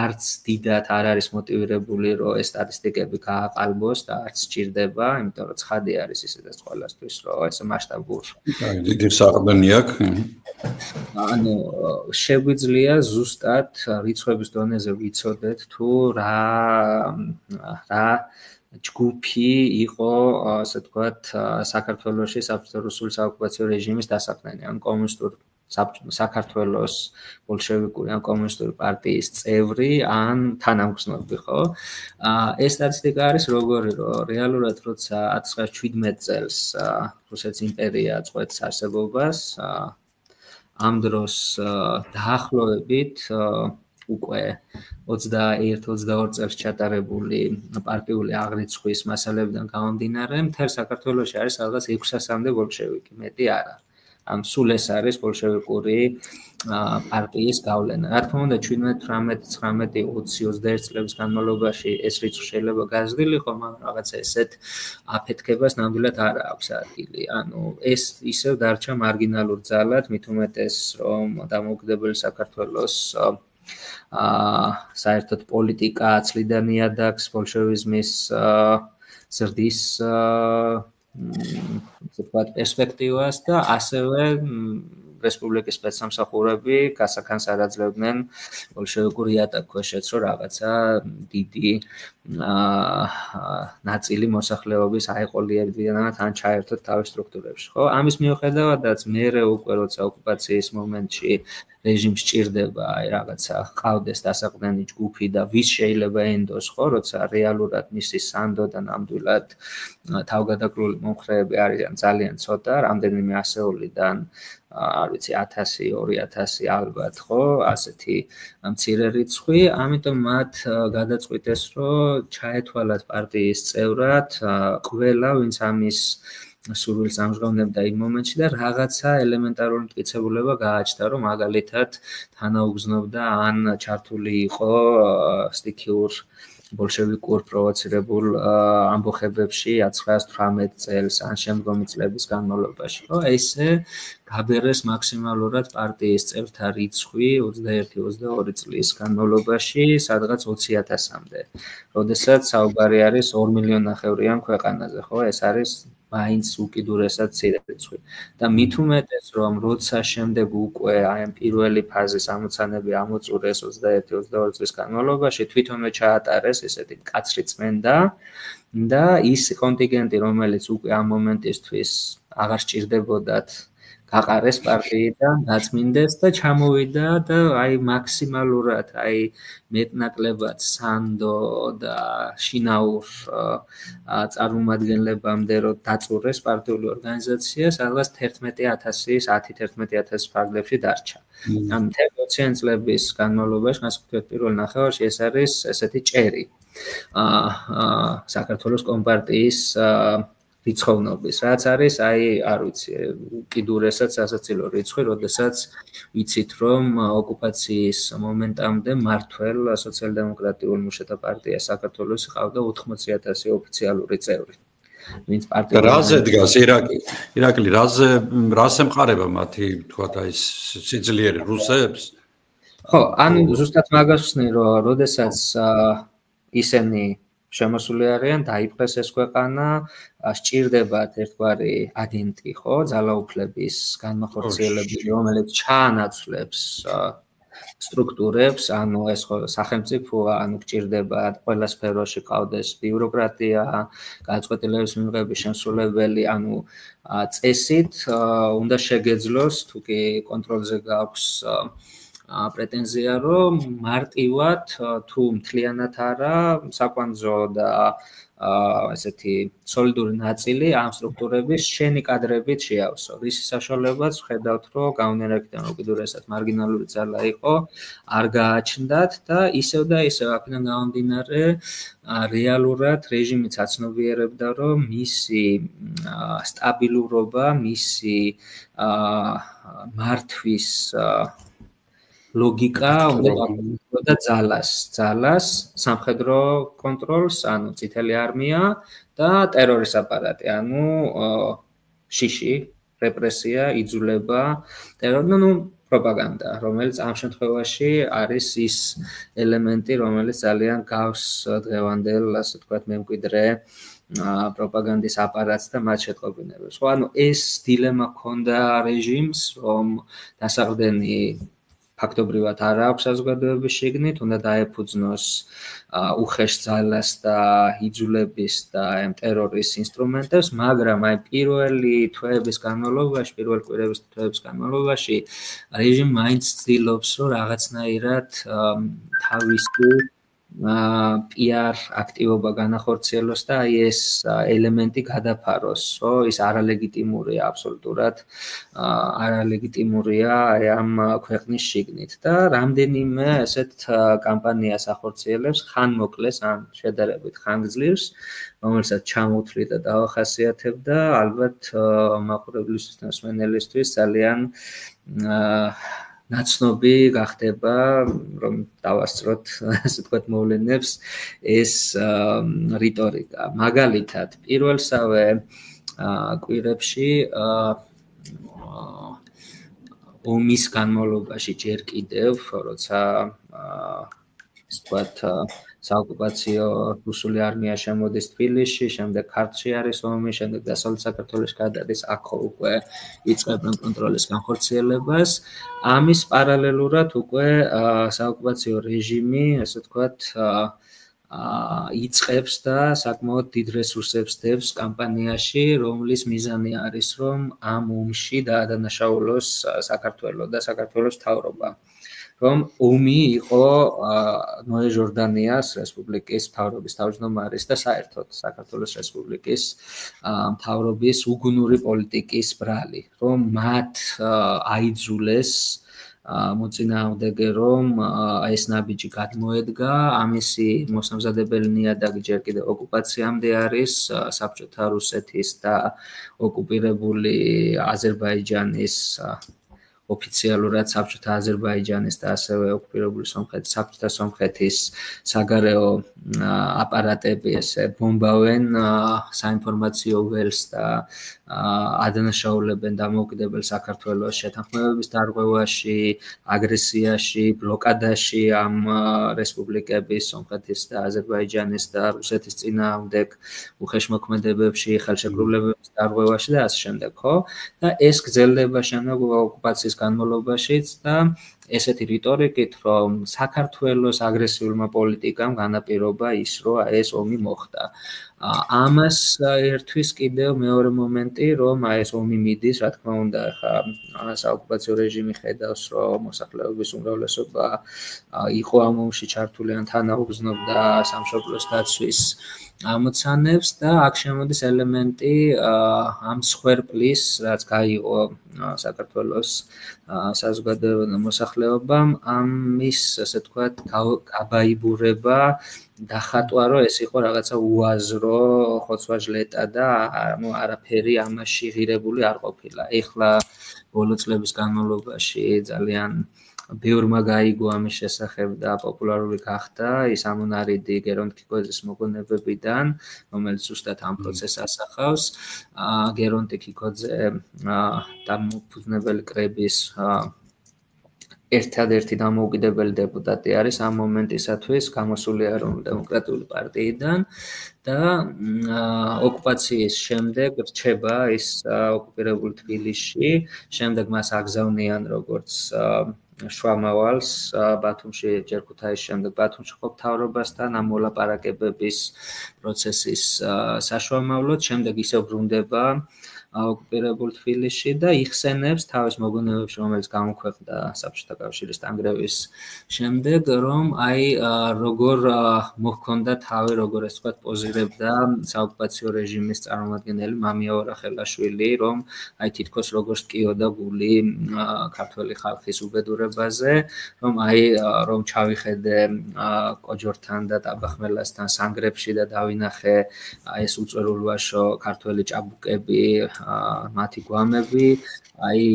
არც დიდად არ არის მოტივირებული, რომ ეს სტატისტიკები გააყალბოს და არც სჭირდება, იმიტომ რომ ცხადი არის ისედაც ყველასთვის, რომ ეს მასშტაბური. დიდი საყრდენი აქვს. ანუ შეგვიძლია ზუსტად რიცხვების დონეზე ვიცოდეთ თუ რა ჯგუფი იყო, ასე ვთქვათ, საქართველოში საბჭოთა რუსული საოკუპაციო რეჟიმის დასაყრდენი, ან კომუნისტურ საქართველოს ბოლშევიკური ან კომუნისტური პარტიის წევრი ან თანამგზნობი, ხო? ეს სტატისტიკა არის როგორი, რომ რეალურად როცა 1917 წელს რუსეთის იმპერია წყვეტს არსებობას, ამ დროს დაახლოებით უკვე 21-22 წელს ჩატარებული პარტიული აღრიცხვის მასალებიდან გამომდინარე, მთელ საქართველოში არის სადღაც 600-მდე ბოლშევიკი, მეტი არა. ამ სულ ეს არის ბოლშევიკური პარტიის გავლენა. რა თქმა უნდა 17, 18, 19, 20, 21 წლების განმავლობაში ეს რიცხვი შეიძლება გაზრდილიყო, მაგრამ რაღაცა ესეთ აფეთქებას ნამდვილად არ აქვს ადგილი. ანუ ეს ისევ დარჩა მარგინალურ ძალად, მით უმეტეს რომ დამოუკიდებელი საქართველოს საერთოდ პოლიტიკა აცლიდა ნიადაგს ბოლშევიზმის ზრდის ვთქვათ, პერსპექტივას და ასევე რესპუბლიკის სპეცსამსახურები გასახანს არ აძლევდნენ ბოლშევიკურ იატაკქვეშეთს, რომ რაღაცა დიდი ნაწილი მოსახლეობის აეყოლიებდიანათ ან ჩაერთოთ თავის სტრუქტურებში, ხო? ამის მიუხედავადაც მერე უკვე როცა ოკუპაციის მომენტში რეჟიმს სჭირდება აი რაღაცა ყავდეს დასაყრდენი ჯგუფი და ვის შეიძლება ენდოს, ხო, როცა რეალურად მისი სანდო და ნამდვილად თავგადაკრული მომხრეები არიან ძალიან ცოტა, რამდენიმე ასეულიდან არ ვიცი 1000, 2000 ალბათ, ხო, ასეთი მცირე რიცხვი, ამიტომ მათ გადაწყვიტეს, რომ ჩაეთვალათ პარტიის წევრად ყველა, ვინც ამის სურვილს ამჟღავნებდა იმ მომენტში და რაღაცა ელემენტარული მტკიცებულება გააჩნდა, რომ მაგალითად თანაუგზნობდა ან ჩართული იყო სტიქიურ ბოლშევიკურ პროვოცირებულ ამბოხებებში 1918 წელს ან შემდგომი წლების განმავლობაში, ხო? ესე გაბერეს მაქსიმალურად პარტიის წევრთა რიცხვი 21-22 წლის განმავლობაში სადღაც 20,000-მდე. როდესაც საუბარი არის 2,5 მილიონიან ქვეყანაზე, ხო? ეს არის მაინც უკიდურესად მცირე რიცხვი. და მით უმეტეს რომ როცა შემდეგ უკვე აი ამ პირველი ფაზის ამოცანები ამოწურეს 21-22 წლის განმავლობაში თვითონვე ჩაატარეს ესეთი მკაცრი წმენდა და ის კონტინგენტი რომელიც უკვე ამ მომენტისთვის აღარ სჭირდებოდათ გაყარეს პარტიიდან, გაწმინდეს და ჩამოვიდა და აი მაქსიმალურად აი მეტნაკლებად სანდო და შინაურ წარმომადგენლებამდე რომ დაწურეს პარტიული ორგანიზაცია, სადღაც 11,000-ის 10-11,000 ფარგლებში დარჩა. ამ 20 წლების განმავლობაში, განსაკუთრებით პირველ ნახევარში ეს არის ესეთი ჭერი. საქართველოს კომპარტიის რიცხოვნობის, რაც არის აი არ ვიცი, უკიდურესად სასაცილო რიცხვი, როდესაც ვიცით რომ ოკუპაციის მომენტამდე მართველ სოციალ-დემოკრატიულ მუშათა პარტიას საქართველოს ყავდა 80,000 ოფიციალური წევრი. ვინც პარტია რაზე დგას ირაკლი, რას ემყარება მათი თქვა აი სიძლიერე რუსებს? ხო, ან ზუსტად მაგას ვსნი რომ როდესაც ისინი შემოსული არიან, დაიპყრეს ეს ქვეყანა, სჭირდებათ ერთგვარი აგენტი, ხო, ძალაუფლების განმახორციელებელი, რომელიც ჩაანაცვლებს სტრუქტურებს, ანუ ეს ხო სახელმწიფოა, ანუ გჭირდება ყველა სფეროში ყავდეს ბიუროკრატია, გადაწყვეტილების მიღების შემსრულებელი, ანუ წესით უნდა შეგეძლოს, თუ კი კონტროლზე გაქვს პრეტენზია რომ მარტივად თუ მთლიანად არა საკვანძო და ესეთი სოლიდური ნაწილი ამ სტრუქტურების შენი კადრებით შეავსო. რის საშუალებაც ხედავთ რომ გამონერაკიდან უკიდურესად მარგინალური ძალა იყო, არ გააჩნდათ და ისევ და ისევ აქედან გამომდინარე რეალურად რეჟიმიც აცნობიერებდა რომ მისი სტაბილურობა, მისი მართვის ლოგიკა უნდა და ძალას სამხედრო კონტროლს, ანუ წითელი არმია და ტერორის აპარატი, ანუ შიში, რეპრესია, იძულება, პროპაგანდა, რომელიც ამ შემთხვევაში არის ის ელემენტი, რომელიც ძალიან გავს დღევანდელ, ასე ვთქვათ, მემკვიდრე პროპაგანდის აპარატს და მათ შეტყობინებებს. ხო, ანუ ეს დილემა ჰქონდა რეჟიმს, რომ დასაყრდენი ფაქტობრივად არ აქვს საზოგადოების შიგნით, უნდა დაეფუძნოს უხეშ ძალას და იძულების და ამ ტერორის ინსტრუმენტებს, მაგრამ აი პირველი თვეების განმავლობაში, პირველ კვირების თვეების განმავლობაში რეჟიმი მაინც ცდილობს, რომ რაღაცნაირად თავისი PR აქტივობა განახორციელოს და აი ეს ელემენტი გადაფაროს, რომ ის არალეგიტიმურია აბსოლუტურად, არალეგიტიმურია აი ამ ქვეყნის შიგნით და რამდენიმე ესეთ კამპანიას ახორციელებს, ხან მოკლეს, ან შედარებით ხანგრძლივს, რომელსაც ჩამოთვლი და დავახასიათებდა, ალბათ მაყურებლისთვის და მსმენელისთვის ძალიან ნაცნობი გახდება, რომ დავასწროთ, ასე ვთქვათ, მოვლენებს ეს რიტორიკა. მაგალითად, პირველსავე კვირებში ომის განმავლობაში ჯერ კიდევ, როცა ასე ვთქვათ, საოკუპაციო რუსული არმია შემოდის თბილისში, შემდეგ ქართლში არის ომი, შემდეგ დასავლეთ საქართველოში გადადის, აქ უკვე იწყებენ კონტროლის განხორციელებას. ამის პარალელურად უკვე საოკუპაციო რეჟიმი, ასე ვთქვათ, იწყებს და საკმაოდ დიდ რესურსებს დევს კამპანიაში, რომლის მიზანი არის, რომ ამ ომში დაადანაშაულოს საქართველო და საქართველოს მთავრობა. რომ ომი იყო ნოე ჟორდანიას რესპუბლიკის მთავრობის თავმჯდომარის და საერთოდ საქართველოს რესპუბლიკის მთავრობის უგუნური პოლიტიკის ბრალი, რომ მათ აიძულეს მოწინააღმდეგე, რომ ეს ნაბიჯი გადმოედგა, ამისი მოსამზადებელი ნიადაგი ჯერ კიდევ ოკუპაციამდე არის საბჭოთა რუსეთის და ოკუპირებული აზერბაიჯანის ოფიციალურად საბჭოთა აზერბაიჯანის და ასევე ოკუპირებული სომხეთის საბჭოთა სომხეთის საგარეო აპარატები ესე ბომბავენ საინფორმაციო ველს და ადანაშაულებენ დამოუკიდებელ საქართველოს შეთანხმებების დარღვევაში, აგრესიაში, ბლოკადაში ამ რესპუბლიკების სომხეთის და აზერბაიჯანის და რუსეთის წინააღმდეგ უხეშმოქმედებებში, ხელშეკრულებების დარღვევაში და ასე შემდეგ, ხო? და ეს გრძელდება შემდეგ ოკუპაციის განმავლობაშიც და ესეთი რიტორიკით, რომ საქართველოს აგრესიულმა პოლიტიკამ განაპირობა ის, რომ ეს ომი მოხდა. ამას ერთვის კიდევ მეორე მომენტი, რომ ეს ომი მიდის, რა თქმა უნდა, ახლა საოკუპაციო რეჟიმი ხედავს, რომ მოსახლეობის უმრავლესობა იყო ამ ომში ჩართული ან თანაუგრძნობდა სამშობლოს დაცვის ამოცანებს და აქ შემოდის ელემენტი ამ სხვერპლის, რაც გაიღო საქართველოს საზოგადოებრივ მოსახლეობამ, ამის, ასე ვთქვათ, გაბაიბურება დახატვა, რომ ეს იყო რაღაცა უაზრო ხოცვა-ჟლეტა და არაფერი ამაში ღირებული არ ყოფილა. ეხლა ბოლო წლების განმავლობაში ძალიან ბევრმა გაიგო ამის შესახებ და პოპულარული გახდა ის ამონარიდი გერონტ ქიქოძის მოგონებებიდან, რომელიც ზუსტად ამ პროცესს ასახავს. გერონტი ქიქოძე დამფუძნებელი კრების ერთადერთი დამოუკიდებელი დეპუტატი არის ამ მომენტისათვის გამოსული ეროვნული დემოკრატიული პარტიიდან და ოკუპაციის შემდეგ რჩება ის ოკუპირებულ თბილისში, შემდეგ მას აგზავნიან როგორც შუამავალს ბათუმში, ჯერ ქუთაისში, შემდეგ ბათუმში ყოფ მთავრობასთან ამ მოლაპარაკებების პროცესის საშუალებლად, შემდეგ ისევ ბრუნდება ოკუპირებულ თბილისში და იხსენებს თავის მოგონებებში, რომელიც გამოქვეყნდა საბჭოთა კავშირის დანგრევის შემდეგ, რომ როგორ მოჰქონდა თავი, როგორ ეს თქვა პოზირებდა საოკუპაციო რეჟიმის წარმომადგენელი მამია ორახელაშვილი, რომ თითქოს როგორ სკიოდა გული ქართველი ხალხის უბედურებაზე, რომ ჩავიხედე კოჯორთან და ტაბახმელასთან სანგრებში და დავინახე ეს უწვერულვაშო ქართველი ჭაბუკები მათი გვამები,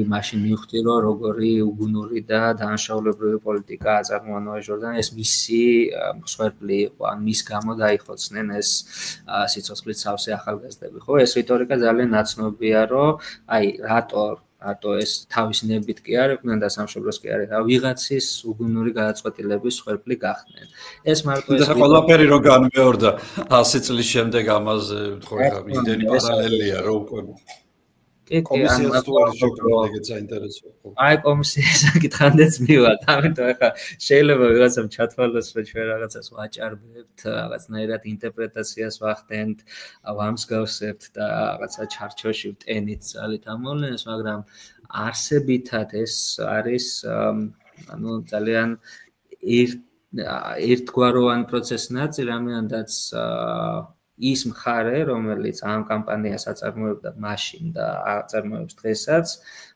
მაშინ მივხვდი, რომ როგორი უგუნური და დანაშაულებრივი პოლიტიკა აწარმოა ჟორდან, ეს მისი მსხვერპლი იყო, ან მის გამო დაიხოცნენ ეს სიცოცხლით სავსე ახალგაზრდები. ხო, ეს რიტორიკა ძალიან ნაცნობია, რომ რატო ეს თავის ნებით კი არ იყვნენ და სამშობლოს კი არ იყვნენ, ვიღაცის უგუნური გადაწყვეტილების მსხვერპლი გახდნენ. ეს მარტო ეს ყველაფერი რო განმეორდა 100 წლის შემდეგ ამაზე, ხო, იმდენი პარალელია, რომ უკვე კომისიას თუ არის შეკრება, ეგეც საინტერესოა. კომისიის საკითხამდეც მივად, ამიტომ ახლა შეიძლება ვიღაცამ ჩათვალოს, რომ ჩვენ რაღაცას ვაჭარბებთ, რაღაცნაირად ინტერპრეტაციას ვახდენთ, ვამსგავსებთ და რაღაცა ჩარჩოში ვტენით ძალით ამოვლენას, მაგრამ არსებითად ეს არის ძალიან ერთგვაროვანი პროცესის ნაწილი, რამდენადაც ის მხარე, რომელიც ამ კამპანიას აწარმოებდა მაშინ და აწარმოებს დღესაც,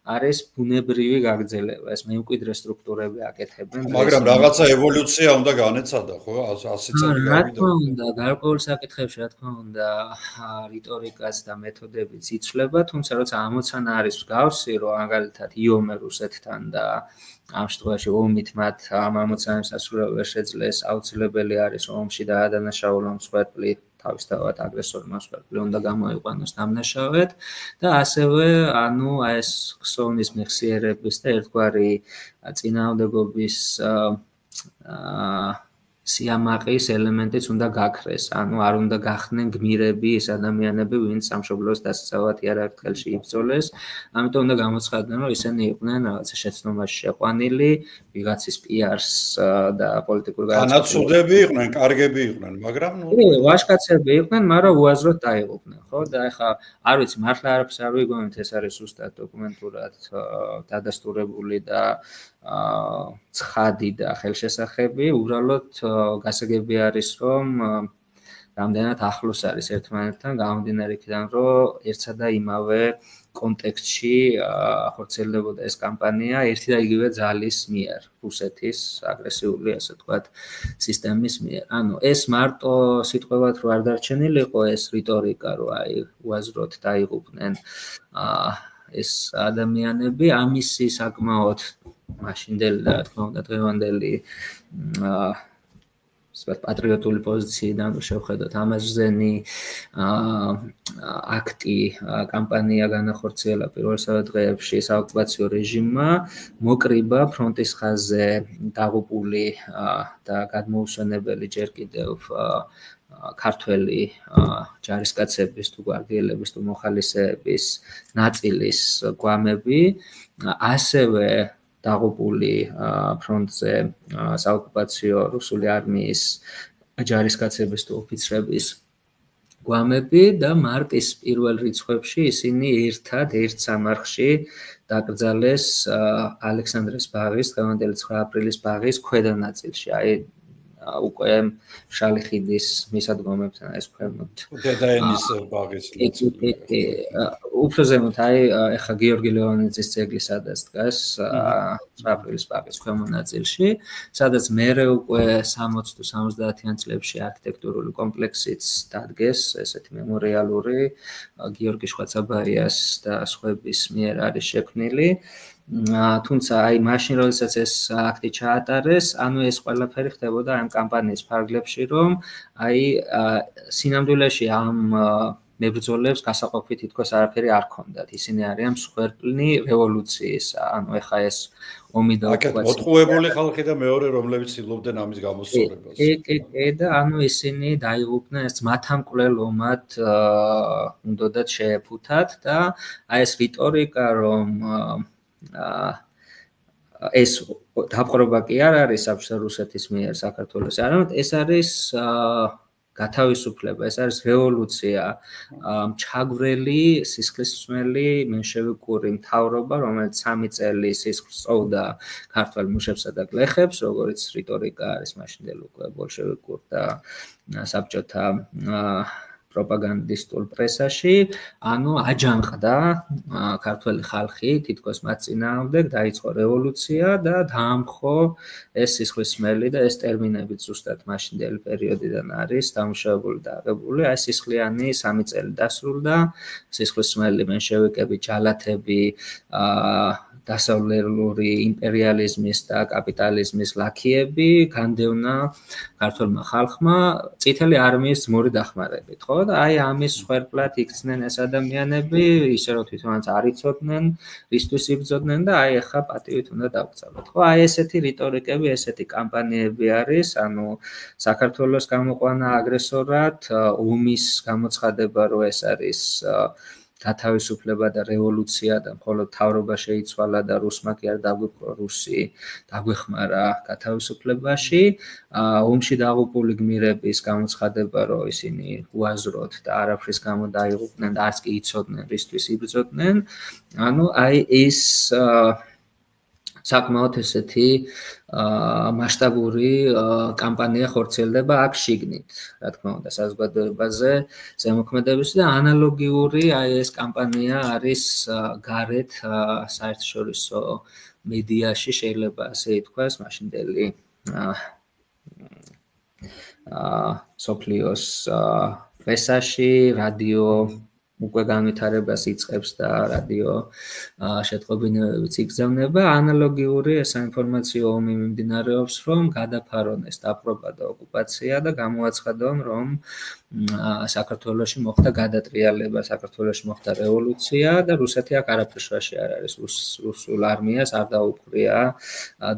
არის ბუნებრივი გაგრძელება. ეს მემკვიდრე სტრუქტურები აკეთებენ. მაგრამ რაღაცა ევოლუცია უნდა განეცადა, ხო? 100 წელი გავიდა. რა თქმა უნდა, გარკვეულ საკითხებში, რა თქმა უნდა, რიტორიკაც და მეთოდებიც იცვლება, თუმცა როცა ამოცანა არის მსგავსი, რომ მაგალითად იომე რუსეთთან და ამ შემთხვევაში ომით მათ ამ ამოცანებს ასრულება ვერ შეძლეს, აუცილებელი არის ომში და ადანაშაულო მსხვერპლი თავისთავად აგრესორმა მსხვერპლი უნდა გამოიყვანოს დამნაშავედ და ასევე ეს ხსოვნის მეხსიერების და ერთგვარი წინააღმდეგობის სიამაყის ელემენტიც უნდა გაქრეს, არ უნდა გახდნენ გმირები ის ადამიანები, ვინც სამშობლოს დასაცავად იარაღით ხელში იბრძოლეს, ამიტომ უნდა გამოცხადდნენ, რომ ისინი იყვნენ რაღაცა შეცდომაში შეყვანილი, ვიღაცის პიარს და პოლიტიკურ განაცუდები იყვნენ, კარგები იყვნენ, მაგრამ ვაჟკაცები იყვნენ, მაგრამ უაზროდ დაიღუპნენ, ხო? და ეხლა არ ვიცი, მართლა არაფერს არ ვიგონებთ, ეს არის ზუსტად დოკუმენტურად დადასტურებული და ცხადი და ხელშესახები, უბრალოდ გასაგები არის, რომ რამდენად ახლოს არის ერთმანეთთან, გამომდინარე იქიდან, რომ ერთსა და იმავე კონტექსტში ხორციელდებოდა ეს კამპანია ერთი და იგივე ძალის მიერ, რუსეთის აგრესიული, ასე ვთქვათ, სისტემის მიერ. ეს მარტო სიტყვებად რო არ დარჩენილიყო ეს რიტორიკა, რომ უაზროდ დაიღუპნენ ეს ადამიანები, ამისი საკმაოდ მაშინდელი და რა თქმა უნდა დღევანდელი პატრიოტული პოზიციიდან შევხედოთ ამაზენი აქტი კამპანია განახორციელა პირველ დღეებში საოკუპაციო რეჟიმმა მოკრიბა ფრონტის ხაზზე დაღუპული და გადმოუსვენებელი ჯერ კიდევ ქართველი ჯარისკაცების თუ გვარდიელების თუ მოხალისეების ნაწილის გვამები ასევე დაღუპული ფრონტზე საოკუპაციო რუსული არმიის ჯარისკაცების თუ ოფიცრების გვამები და მარტის პირველ რიცხვებში ისინი ერთად ერთ სამარხში დაკრძალეს ალექსანდრეს ბაღის, დღევანდელი 9 აპრილის ბაღის ქვედა ნაწილში. აი უკვე მშრალი ხიდის მისადგომებთან ეს ქვემოთ. დედაენის ბაღის ნაწილი. უფრო ზემოთ აი ეხა გიორგი ლეონიძის ძეგლი სადაც დგას 9 აპრილის ბაღის ქვემო ნაწილში, სადაც მერე უკვე 60 თუ 70-იან წლებში არქიტექტურული კომპლექსიც დადგეს, ესეთი მემორიალური გიორგი შვაცაბაიას და სხვების მიერ არის შექმნილი. თუმცა აი მაშინ როდესაც ეს აქტი ჩაატარეს, ანუ ეს ყველაფერი ხდებოდა ამ კამპანიის ფარგლებში, რომ აი სინამდვილეში ამ მებრძოლებს გასაყოფით თითქოს არაფერი არ ქონდათ. ისინი არიან მსხვერპლნი რევოლუციის, ანუ ეხა ეს ომი და ოკუპაცია. მოტყუებული ხალხი და მეორე რომლებიც ცდილობდნენ ამის გამოსწორებას. და ანუ ისინი დაიღუპნენ ეს მათამკვლელ ომად უნდათ შეეფუთათ და აი ეს რიტორიკა რომ ეს დაპყრობა კი არ არის საბჭოთა რუსეთის მიერ საქართველოს, არამედ ეს არის გათავისუფლება, ეს არის რევოლუცია, ჩაგვრელი, სისხლისმცემელი მენშევიკური მთავრობა, რომელიც 3 წელი სისხლს სწოვდა ქართველ მუშებსა და გლეხებს, როგორც რიტორიკა არის მაშინდელ უკვე ბოლშევიკურ და საბჭოთა პროპაგანდისტულ პრესაში, ანუ აჯანყდა ქართველი ხალხი, თითქოს მათ წინააღმდეგ დაიწყო რევოლუცია და დაამხო ეს სისხლისმელი და ეს ტერმინები ზუსტად მაშინდელი პერიოდიდან არის დამუშავებული და აღებული. აი სისხლიანი 3 წელი დასრულდა, სისხლისმელი მენშევიკები, ჯალათები, დასავლური იმპერიალიზმის და კაპიტალიზმის ლაქიები განდევნა ქართულმა ხალხმა წითელი არმიის ძმური დახმარებით, ხო? და აი ამის მსხვერპლად იქცნენ ეს ადამიანები, ისე რომ თვითონაც არ იცოდნენ, რისთვის იბრძოდნენ და აი ახლა პატივით უნდა დავგზავნოთ. ხო, აი ესეთი რიტორიკები, ესეთი კამპანიები არის, ანუ საქართველოს გამოყვანა აგრესორად, ომის გამოცხადება, რომ ეს არის გათავისუფლება და რევოლუცია და მხოლოდ თავრობა შეიცვალა და რუსმა კი არ დაგვიწყო რუსი დაგვეხმარა გათავისუფლებაში. ომში დაღუპული გმირების გამოცხადება, რომ ისინი უაზროდ და არაფრის გამო დაიღუპნენ და არც კი იცოდნენ რისთვის იბრძოდნენ. ანუ აი ეს საკმაოდ ესეთი მასშტაბური კამპანია ხორციელდება აქ შიგნით, რა თქმა უნდა, საზოგადოებაზე ზემოქმედების და ანალოგიური აი ეს კამპანია არის გარეთ საერთაშორისო მედიაში, შეიძლება ასე ითქვას, მაშინდელი სოფლიოს პრესაში, რადიო უკვე განვითარებას იწყებს და რადიო შეტყობინებებიც იგზავნება. ანალოგიური საინფორმაციო ომი მიმდინარეობს, რომ გადაფარონ ეს დაპყრობა და ოკუპაცია და გამოაცხადონ, რომ საქართველოში მოხდა გადატრიალება, საქართველოში მოხდა რევოლუცია და რუსეთი აქ არაფერში არ არის. რუსულ არმიას არ დაუპყრია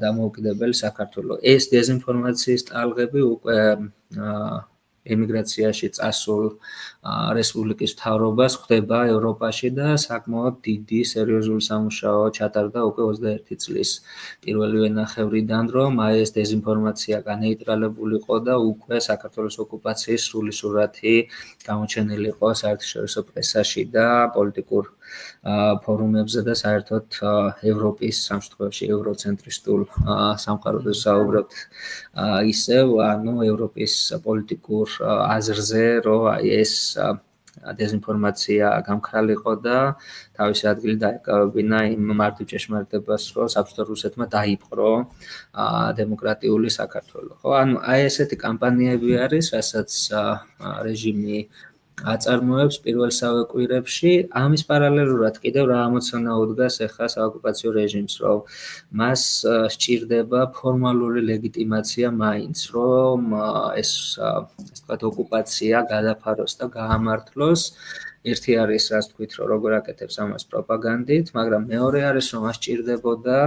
დამოუკიდებელი საქართველო. ეს დეზინფორმაციის ტალღები უკვე ემიგრაციაში წასულ რესპუბლიკის მთავრობას ხდება ევროპაში და საკმაოდ დიდი სერიოზული სამუშაო ჩატარდა უკვე 21 წლის პირველივე ნახევრიდან, რომ აი ეს დეზინფორმაცია განეიტრალებულიყო და უკვე საქართველოს ოკუპაციის სრული სურათი გამოჩენილიყო საერთაშორისო პრესაში და პოლიტიკურ ფორუმებზე და საერთოდ ევროპის სამშობლოში ევროცენტრისტულ სამყაროზე საუბრობთ ისევ, ანუ ევროპის პოლიტიკურ აზრზე, რომ აი ეს დეზინფორმაცია გამქრალიყო და თავისი ადგილი დაეკავებინა იმ მარტივ ჭეშმარიტებას, რომ საბჭოთა რუსეთმა დაიპყრო დემოკრატიული საქართველო. ხო, ანუ აი ესეთი კამპანიები არის, რასაც რეჟიმი აწარმოებს პირველსავე კვირებში. ამის პარალელურად კიდევ რა ამოცანა უდგას ახლა საოკუპაციო რეჟიმს, რომ მას სჭირდება ფორმალური ლეგიტიმაცია მაინც, რომ ეს ვთქვათ ოკუპაცია გადაფაროს და გაამართლოს. ერთი არის რაც თქვით, რომ როგორ აკეთებს ამას პროპაგანდით, მაგრამ მეორე არის რომ მას სჭირდებოდა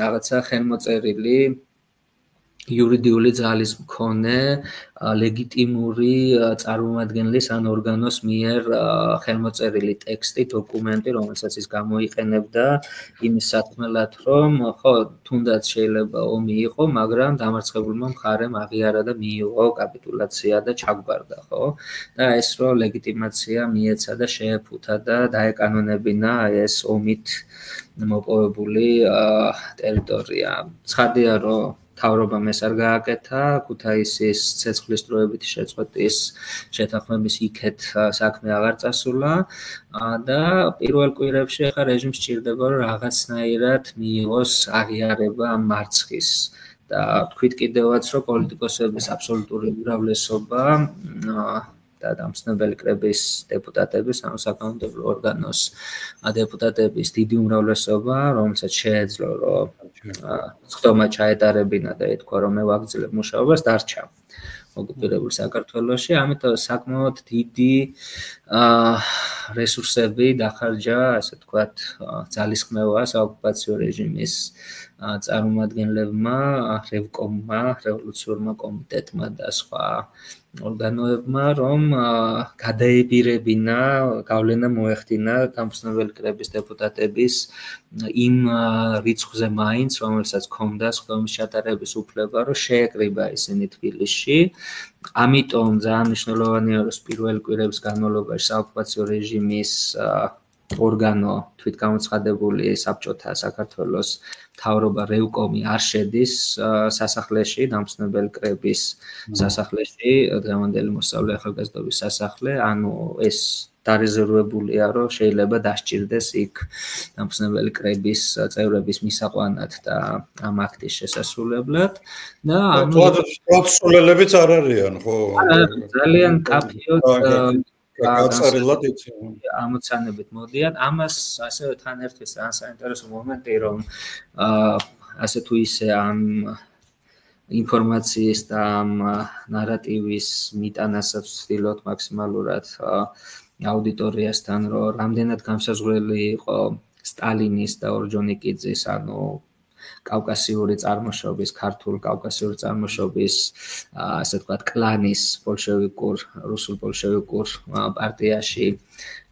რაღაცა ხელმოწერილი იურიდიული ძალის მქონე ლეგიტიმური წარმომადგენლის ან ორგანოს მიერ ხელმოწერილი ტექსტი, დოკუმენტი, რომელსაც ის გამოიყენებდა იმის სათქმელად, რომ ხო, თუნდაც შეიძლება ომი იყო, მაგრამ დამარცხებულმა მხარემ აღიარა და მიიღო კაპიტულაცია და ჩაგვარდა, ხო? და ეს რო ლეგიტიმაცია მიეცა და შეეფუთა და დაეკანონებინა ეს ომით მოპოვებული ტერიტორია. ცხადია, რომ თავრობამ ეს არ გააკეთა, ქუთაისის ცეცხლის დროებითი შეწყვეტის შეთანხმების იქეთ საქმე აღარ წასულა და პირველ კვირებში ახლა რეჟიმს სჭირდება რომ რაღაცნაირად მიიღოს აღიარება ამ მარცხის და თქვით კიდევაც რომ პოლიტიკოსების აბსოლუტური უმრავლესობა და დამცნებელი კრების დეპუტატების, ანუ საკანონმდებლო ორგანოს დეპუტატების დიდი უმრავლესობა, რომელსაც შეეძლო, რომ ხდომა ჩაეტარებინა და ეთქვა, რომ მე ვაგრძელებ მუშაობას, დარჩა ოკუპირებულ საქართველოში. ამიტომ საკმაოდ დიდი რესურსები დახარჯა, ასე ვთქვათ, ძალისხმევა საოკუპაციო რეჟიმის წარმომადგენლებმა, რევკომმა, რევოლუციურმა კომიტეტმა და სხვა ორგანოებმა, რომ გადაებირებინა, გავლენა მოეხდინა დამცნებელი კრების დეპუტატების იმ რიცხვზე მაინც, რომელსაც ჰქონდა ხდომის ჩატარების უფლება, რომ შეეკრიბა ისინი თბილისში. ამიტომ ძალიან მნიშვნელოვანია, რომ პირველ კვირების განმავლობაში საოკუპაციო რეჟიმის ორგანო თვითგამოცხადებული საბჭოთა საქართველოს მთავრობა რევკომი არ შედის სასახლეში, დამცნებელი კრების სასახლეში, დღევანდელი მოსწავლე ახალგაზრდობის სასახლე, ანუ ეს დარეზერვებულია, რომ შეიძლება დასჭირდეს იქ დამცნებელი კრების წევრების მისაყვანად და ამ აქტის შესასრულებლად და პროცესულებიც არ არიან, ხო? ძალიან კაფეოდ გაწერილად იცი. ამოცანებით მოდიან. ამას ასევე თან ერთვის ძალიან საინტერესო მომენტი, რომ ასე თუ ისე ამ ინფორმაციის და ამ ნარატივის მიტანასაც ვცდილობთ მაქსიმალურად აუდიტორიასთან, რომ რამდენად განსაზღვრელი იყო სტალინის და ორჯონიკიძის, ანუ კავკასიური წარმოშობის, ქართულ კავკასიური წარმოშობის, ასე ვთქვათ, კლანის ბოლშევიკურ, რუსულ ბოლშევიკურ პარტიაში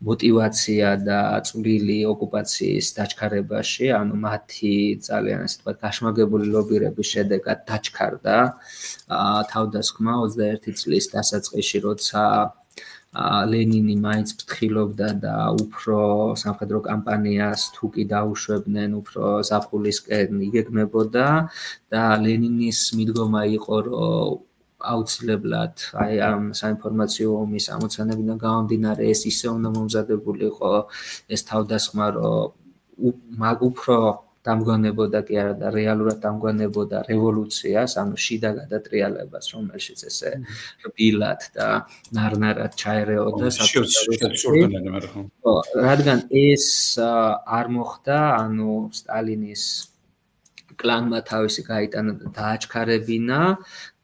мотивация და წვლილი ოკუპაციის დაჩქარებაში, ანუ მათი ძალიან ასე ვთქვათ, გაშმაგებული ლობირების შედეგად დაჩქარდა თავდასხმა 21 წლის დასაწყისში, როცა ლენინი მაინც ფრთხილობდა და უფრო სამხედრო კამპანიას თუ კი დაუშვებდნენ, უფრო ზაფხულისკენ იგეგმებოდა და ლენინის მიდგომა იყო, რომ აუცილებლად აი ამ საინფორმაციო ომის ამოცანებიდან გამომდინარე ეს ისე უნდა მომზადებულიყო ეს თავდასხმა, რომ უფრო დამგვანებოდა კი არა და რეალურად დამგვანებოდა რევოლუციას, ანუ შიდა გადატრიალებას, რომელშიც ესე რბილად და ნარნარად ჩაერეოდა საბჭოთა. რადგან ეს არ მოხდა, ანუ სტალინის კლანმა თავისი გაიტანა და დააჩქარებინა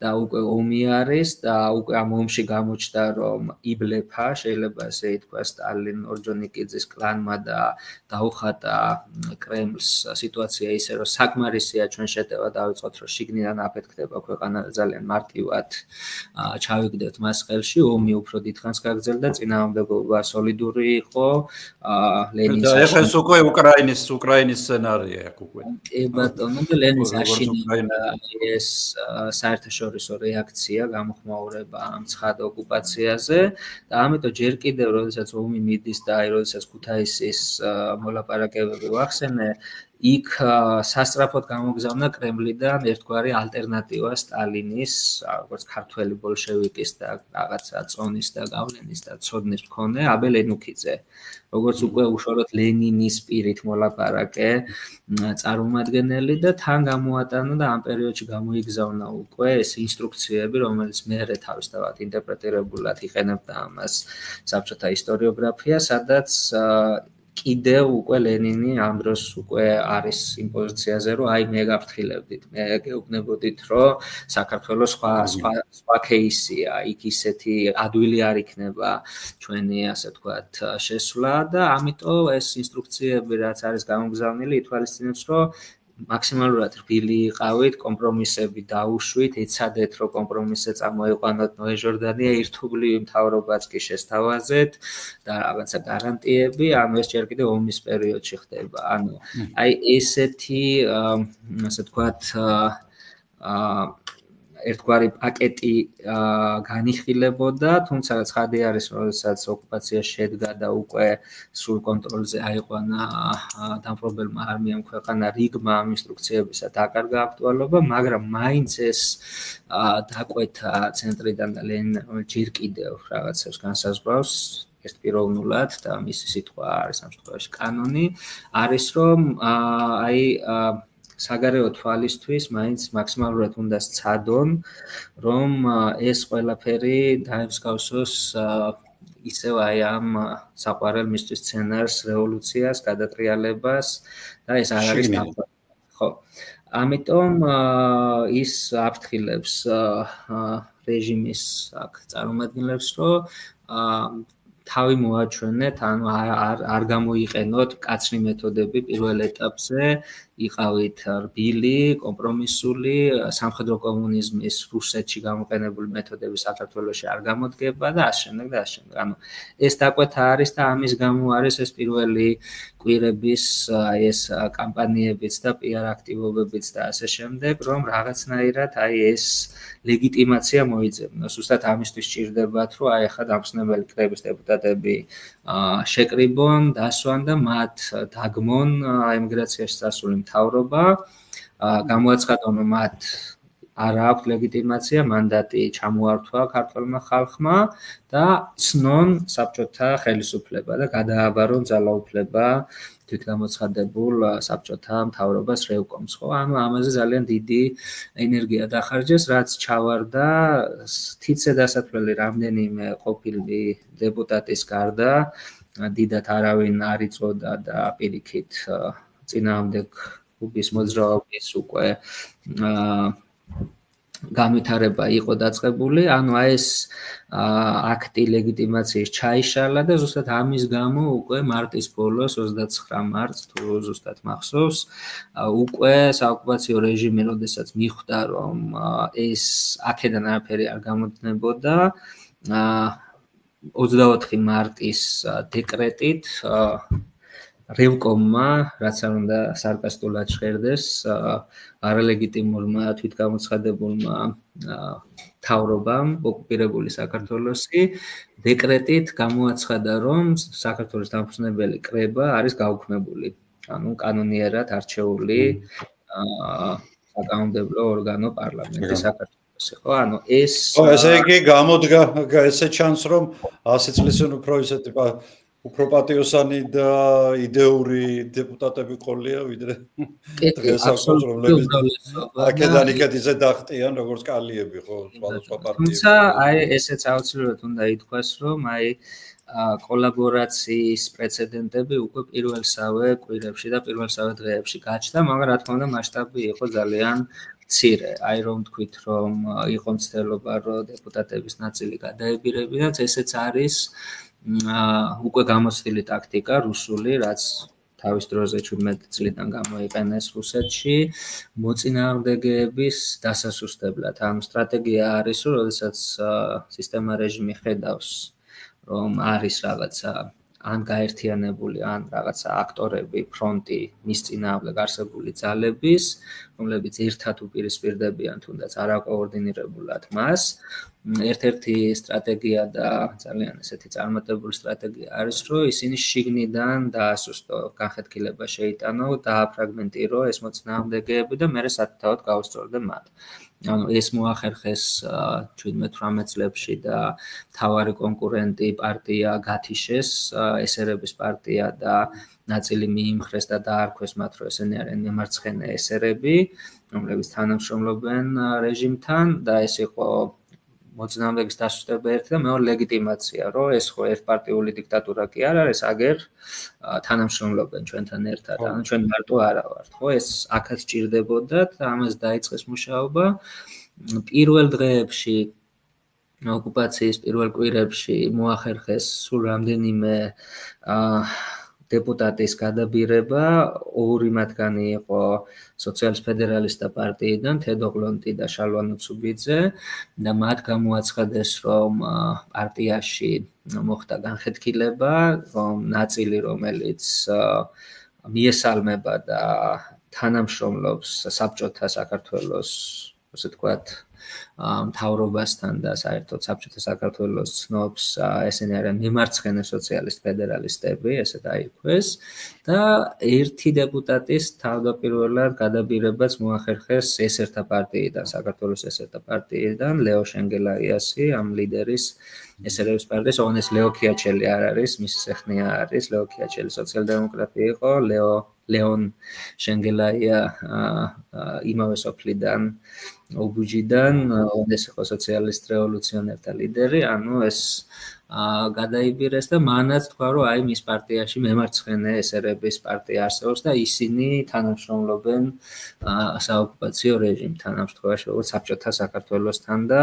და უკვე ომი არის და უკვე ამ ომში გამოჩნდა, რომ იბლეფა, შეიძლება ასე ითქვას, სტალინ ორჯონიკიძის კლანმა და დაუხატა კრემლს სიტუაცია ისე, რომ საკმარისია ჩვენ შეტევა დავიწყოთ, რომ შიგნიდან აფეთქდება ქვეყანა და ძალიან მარტივად ჩავიგდეთ მას ხელში, ომი უფრო დიდხანს გაგრძელდა, წინააღმდეგობა სოლიდური იყო, ლენის და ეხლა ეს უკვე უკრაინის სცენარია აქ უკვე. კი ბატონო, ლენის აშინება ეს საერთაშორისო რეაქცია, გამოხმაურება ამ ცხად ოკუპაციაზე და ამიტომ ჯერ კიდევ, როდესაც ომი მიდის და აი როდესაც ქუთაისის მოლაპარაკებები ვახსენე, იქ სასწრაფოდ გამოგზავნა კრემლიდან ერთგვარი ალტერნატივა სტალინის, როგორც ქართველი ბოლშევიკის და რაღაცა წონის და გავლენის და ცოდნის მქონე აბელ ენუქიძე. როგორც უკვე უშუალოდ ლენინის პირით მოლაპარაკე წარმომადგენელი და თან გამოატანა და ამ პერიოდში გამოიგზავნა უკვე ეს ინსტრუქციები, რომელიც მერე თავისთავად ინტერპრეტირებულად იყენებდა ამას საბჭოთა ისტორიოგრაფია, სადაც კიდევ უკვე ლენინი ამ დროს უკვე არის იმ პოზიციაზე, რომ აი მე გაფრთხილებდით, მე გეუბნებოდით, რომ საქართველოს სხვა кейსია, იქ ისეთი ადვილი არ იქნება ჩვენი, ასე ვთქვათ, შესვლა და ამიტომ ეს ინსტრუქციები, რაც არის გამოგზავნილი, ითვალისწინებს, რომ მაქსიმალურად რბილი იყავით, კომპრომისები დაუშვით, ეცადეთ, რომ კომპრომისზე წამოიყვანოთ ნოე ჟორდანია, ერთობლივი მთავრობაც კი შესთავაზეთ და რაღაცა გარანტიები, ანუ ეს ჯერ კიდევ ომის პერიოდში ხდება. ანუ აი ესეთი, ასე ვთქვათ, ერთგვარი პაკეტი განიხილებოდა, თუმცა ცხადი არის, როდესაც ოკუპაცია შედგა და უკვე სრულ კონტროლზე აიყვანა დამპყრობელმა არმიამ ქვეყანა, რიგმა ამ ინსტრუქციებისა დაკარგა აქტუალობა, მაგრამ მაინც ეს დაკვეთა ცენტრიდან და ლენინმა ჯერ კიდევ რაღაცებს განსაზღვრავს ერთპიროვნულად და მისი სიტყვა არის ამ შემთხვევაში კანონი, არის რომ აი საგარეო თვალისთვის მაინც მაქსიმალურად უნდა სცადონ, რომ ეს ყველაფერი დაემსგავსოს ისევ აი ამ საყვარელ მისთვის სცენარს, რევოლუციას, გადატრიალებას და ეს არ არის ნახვა. ხო. ამიტომ ის აფრთხილებს რეჟიმის აქ წარმომადგენლებს, რომ თავი მოაჩვენეთ, ანუ არ გამოიყენოთ მკაცრი მეთოდები პირველ ეტაპზე, იყავით რბილი, კომპრომისული, სამხედრო კომუნიზმის რუსეთში გამოყენებული მეთოდები საქართველოში არ გამოდგება და ასე შემდეგ და ასე შემდეგ. ანუ ეს დაკვეთა არის და ამის გამო არის ეს პირველი კვირების ეს კამპანიებიც და PR აქტივობებიც და ასე შემდეგ, რომ რაღაცნაირად აი ეს ლეგიტიმაცია მოიძებნოს. ზუსტად ამისთვის სჭირდებათ, რომ აი ახლა დამხსნებელი კრების დეპუტატები შეკრიბონ, დასვან და მათ დაგმონ ემიგრაციაში წასული მთავრობა, გამოაცხადონ, რომ მათ არ აქვს ლეგიტიმაცია, მანდატი ჩამოართვა ქართველმა ხალხმა და ცნონ საბჭოთა ხელისუფლება და გადააბარონ ძალაუფლება თვითგამოცხადებულ საბჭოთა მთავრობას რევკომს, ხო? ანუ ამაზე ძალიან დიდი ენერგია დახარჯეს, რაც ჩავარდა თითზე დასათვლელი რამდენიმე ყოფილი დეპუტატის გარდა, დიდად არავინ არ იწოდა და პირიქით წინააღმდეგ უბის მოძრაობის უკვე განვითარება იყო დაწყებული, ანუ ეს აქტი ლეგიტიმაციის ჩაიშალა და ზუსტად ამის გამო უკვე მარტის ბოლოს 29 მარტს თუ ზუსტად მახსოვს, უკვე საოკუპაციო რეჟიმი, როდესაც მიხვდა, რომ ეს აქედან არაფერი არ გამოდნებოდა, 24 მარტის დეკრეტით რევკომმა, რაც არ უნდა სარკასტულად ჟღერდეს, არალეგიტიმურმა თვითგამოცხადებულმა მთავრობამ ოკუპირებული საქართველოსი დეკრეტით გამოაცხადა, რომ საქართველოს დამფუძნებელი კრება არის გაუქმებული, ანუ კანონიერად არჩეული საკანონმდებლო ორგანო პარლამენტი საქართველოსი, ხო? ანუ ეს ესე იგი გამოდგა ესე ჩანს, რომ 100 წლის უფრო ისეთი უფრო პატიოსანი და იდეური დეპუტატები ყოლია, ვიდრე დღეს აქვს, რომლებიც აქედან იქეთ ისე დახტიან, როგორც კალიები, ხო, სხვა პარტიები. თუმცა აი ესეც აუცილებლად უნდა ითქვას, რომ აი კოლაბორაციის პრეცედენტები უკვე პირველსავე კვირებში და პირველსავე დღეებში გაჩნდა, მაგრამ რა თქმა უნდა მასშტაბი იყო ძალიან მცირე. აი რომ თქვით, რომ იყო მცდელობა, რომ დეპუტატების ნაწილი გადაებირებინათ, ესეც არის უკვე გამოცდილი ტაქტიკა რუსული, რაც თავის დროზე 17 წლიდან გამოიყენეს რუსეთში მოწინააღმდეგეების დასასუსტებლად. ანუ სტრატეგია არის, რომ როდესაც სისტემა რეჟიმი ხედავს, რომ არის რაღაცა ან გაერთიანებული, ან რაღაცა აქტორები, ფრონტი, მის წინააღმდეგ არსებული ძალების, რომლებიც ერთად უპირისპირდებიან თუნდაც არაკოორდინირებულად მას. ერთ-ერთი სტრატეგია და ძალიან ესეთი წარმატებული სტრატეგია არის, რომ ისინი შიგნიდან დაასუსტო, განხეთქილება შეიტანო, დააფრაგმენტირო ეს მოწინააღმდეგეები და მერე სათითაოდ გაუსწორდე მათ. ანუ ეს მოახერხეს 17-18 წლებში და მთავარი კონკურენტი პარტია გათიშეს, ესერების პარტია და ნაწილი მიიმხრეს და დაარქვეს მათ, რომ ესენი არიან მემარცხენე ესერები, რომლებიც თანამშრომლობენ რეჟიმთან და ეს იყო მოწინააღმდეგის დასუსტება ერთი და მეორე ლეგიტიმაცია, რომ ეს ხო ერთპარტიული დიქტატურა კი არ არის, აგერ თანამშრომლობენ ჩვენთან ერთად, ანუ ჩვენ მარტო არა ვართ, ხო? ეს აქაც ჭირდებოდათ, ამას დაიწყეს მუშაობა. პირველ დღეებში ოკუპაციის პირველ კვირებში მოახერხეს სულ რამდენიმე დეპუტატის გადაბირება, ორი მათგანი იყო სოციალისტ-ფედერალისტთა პარტიიდან, თედო ყლონტი და შალვა ნუცუბიძე და მათ გამოაცხადეს, რომ პარტიაში მოხდა განხეთქილება, რომ ნაწილი, რომელიც მიესალმება და თანამშრომლობს საბჭოთა საქართველოს, ასე ვთქვათ, მთავრობასთან და საერთოდ საბჭოთა საქართველოს ცნობს, ესენი არიან მემარცხენე სოციალისტ-ფედერალისტები, ესე დაირქვეს და ერთი დეპუტატის თავდაპირველად გადაბირებაც მოახერხეს ესერთა პარტიიდან, საქართველოს ესერთა პარტიიდან, ლეო შენგელაიასი, ამ ლიდერის ესერების პარტიის, ოღონდ ეს ლეო ქიაჩელი არ არის, მისი სეხნია არის, ლეო ქიაჩელი სოციალ-დემოკრატი იყო, ლეონ შენგელაია იმავე სოფლიდან, ობუჯიდან, ეს იყო სოციალისტ რევოლუციონერთა ლიდერი, ანუ ეს გადაიბირეს და მანაც თქვა, რომ აი მის პარტიაში მემარცხენე ესერების პარტია არსებობს და ისინი თანამშრომლობენ საოკუპაციო რეჟიმთან, ამ შემთხვევაში როგორც საბჭოთა საქართველოსთან და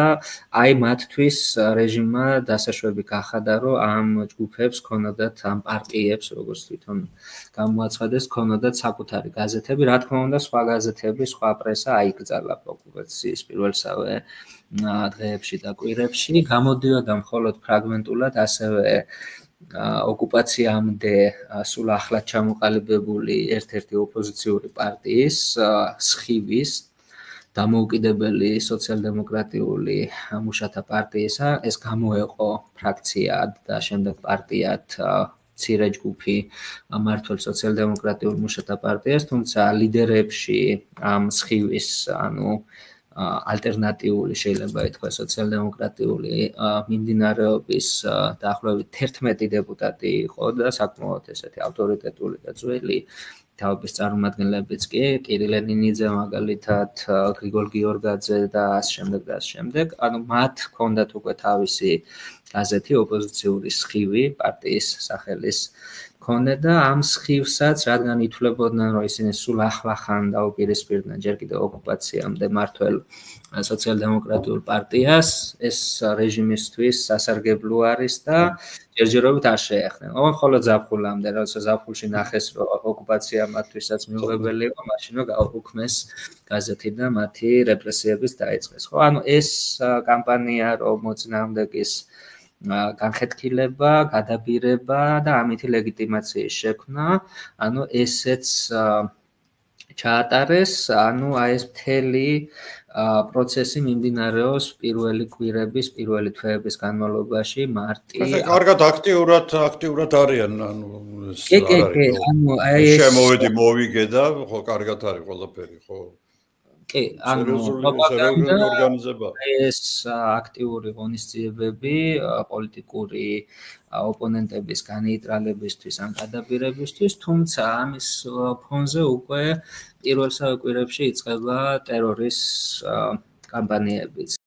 აი მათთვის რეჟიმმა დასაშვები გახადა, რომ ამ ჯგუფებს ქონოდათ, ამ პარტიებს, როგორც თვითონ გამოაცხადეს, ქონოდათ საკუთარი გაზეთები, რა თქმა უნდა, სხვა გაზეთები, სხვა პრესა აიკრძალა ოკუპაციის პირველსავე დღეებში და კვირებში, გამოდიოდა მხოლოდ ფრაგმენტულად, ასევე ოკუპაციამდე სულ ახლად ჩამოყალიბებული ერთ-ერთი ოპოზიციური პარტიის, სხივის, დამოუკიდებელი სოციალ-დემოკრატიული მუშათა პარტიისა, ეს გამოეყო ფრაქციად და შემდეგ პარტიად მცირე ჯგუფი მმართველ სოციალ-დემოკრატიულ მუშათა პარტიას, თუმცა ლიდერებში ამ სხივის, ანუ ალტერნატიული შეიძლება ითქვას სოციალ-დემოკრატიული მიმდინარეობის დაახლოებით 11 დეპუტატი იყო და საკმაოდ ესეთი ავტორიტეტული და ძველი თავების წარმომადგენლებიც კი, კირილ ლენინიძე მაგალითად, გრიგოლ გიორგაძე და ასე შემდეგ და ასე შემდეგ. ანუ მათ ჰქონდათ უკვე თავისი გაზეთი ოპოზიციური სხივი, პარტიის სახელის ქონდა და ამ სხივსაც, რადგან ითვლებოდნენ, რომ ისინი სულ ახლახან დაუპირისპირდნენ ჯერ კიდევ ოკუპაციამდე მმართველ სოციალ-დემოკრატიულ პარტიას, ეს რეჟიმისთვის სასარგებლო არის და ჯერჯერობით არ შეეხნენ. მხოლოდ ზაფხულამდე, როცა ზაფხულში ნახეს, რომ ოკუპაცია მათთვისაც მიუღებელი იყო, მაშინო გაუქმეს გაზეთი და მათი რეპრესიებიც დაიწყეს. ხო, ანუ ეს კამპანია, რომ მოწინააღმდეგის განხეთქილება, გადაბირება და ამითი ლეგიტიმაციის შექმნა, ანუ ესეც ჩაატარეს, ანუ აი ეს მთელი პროცესი მიმდინარეობს პირველი კვირების, პირველი თვეების განმავლობაში, მარტი. ესე კარგად აქტიურად არიან, ანუ ეს კი, ანუ აი ეს შემოვედი მოვიგე და ხო კარგად არის ყველაფერი, ხო? კი, ანუ პროპაგანდა ორგანიზება. ეს აქტიური ღონისძიებები პოლიტიკური ოპონენტების განეიტრალებისთვის ან გადაბირებისთვის, თუმცა ამის ფონზე უკვე პირველსავე კვირებში იწყება ტერორის კამპანიებიც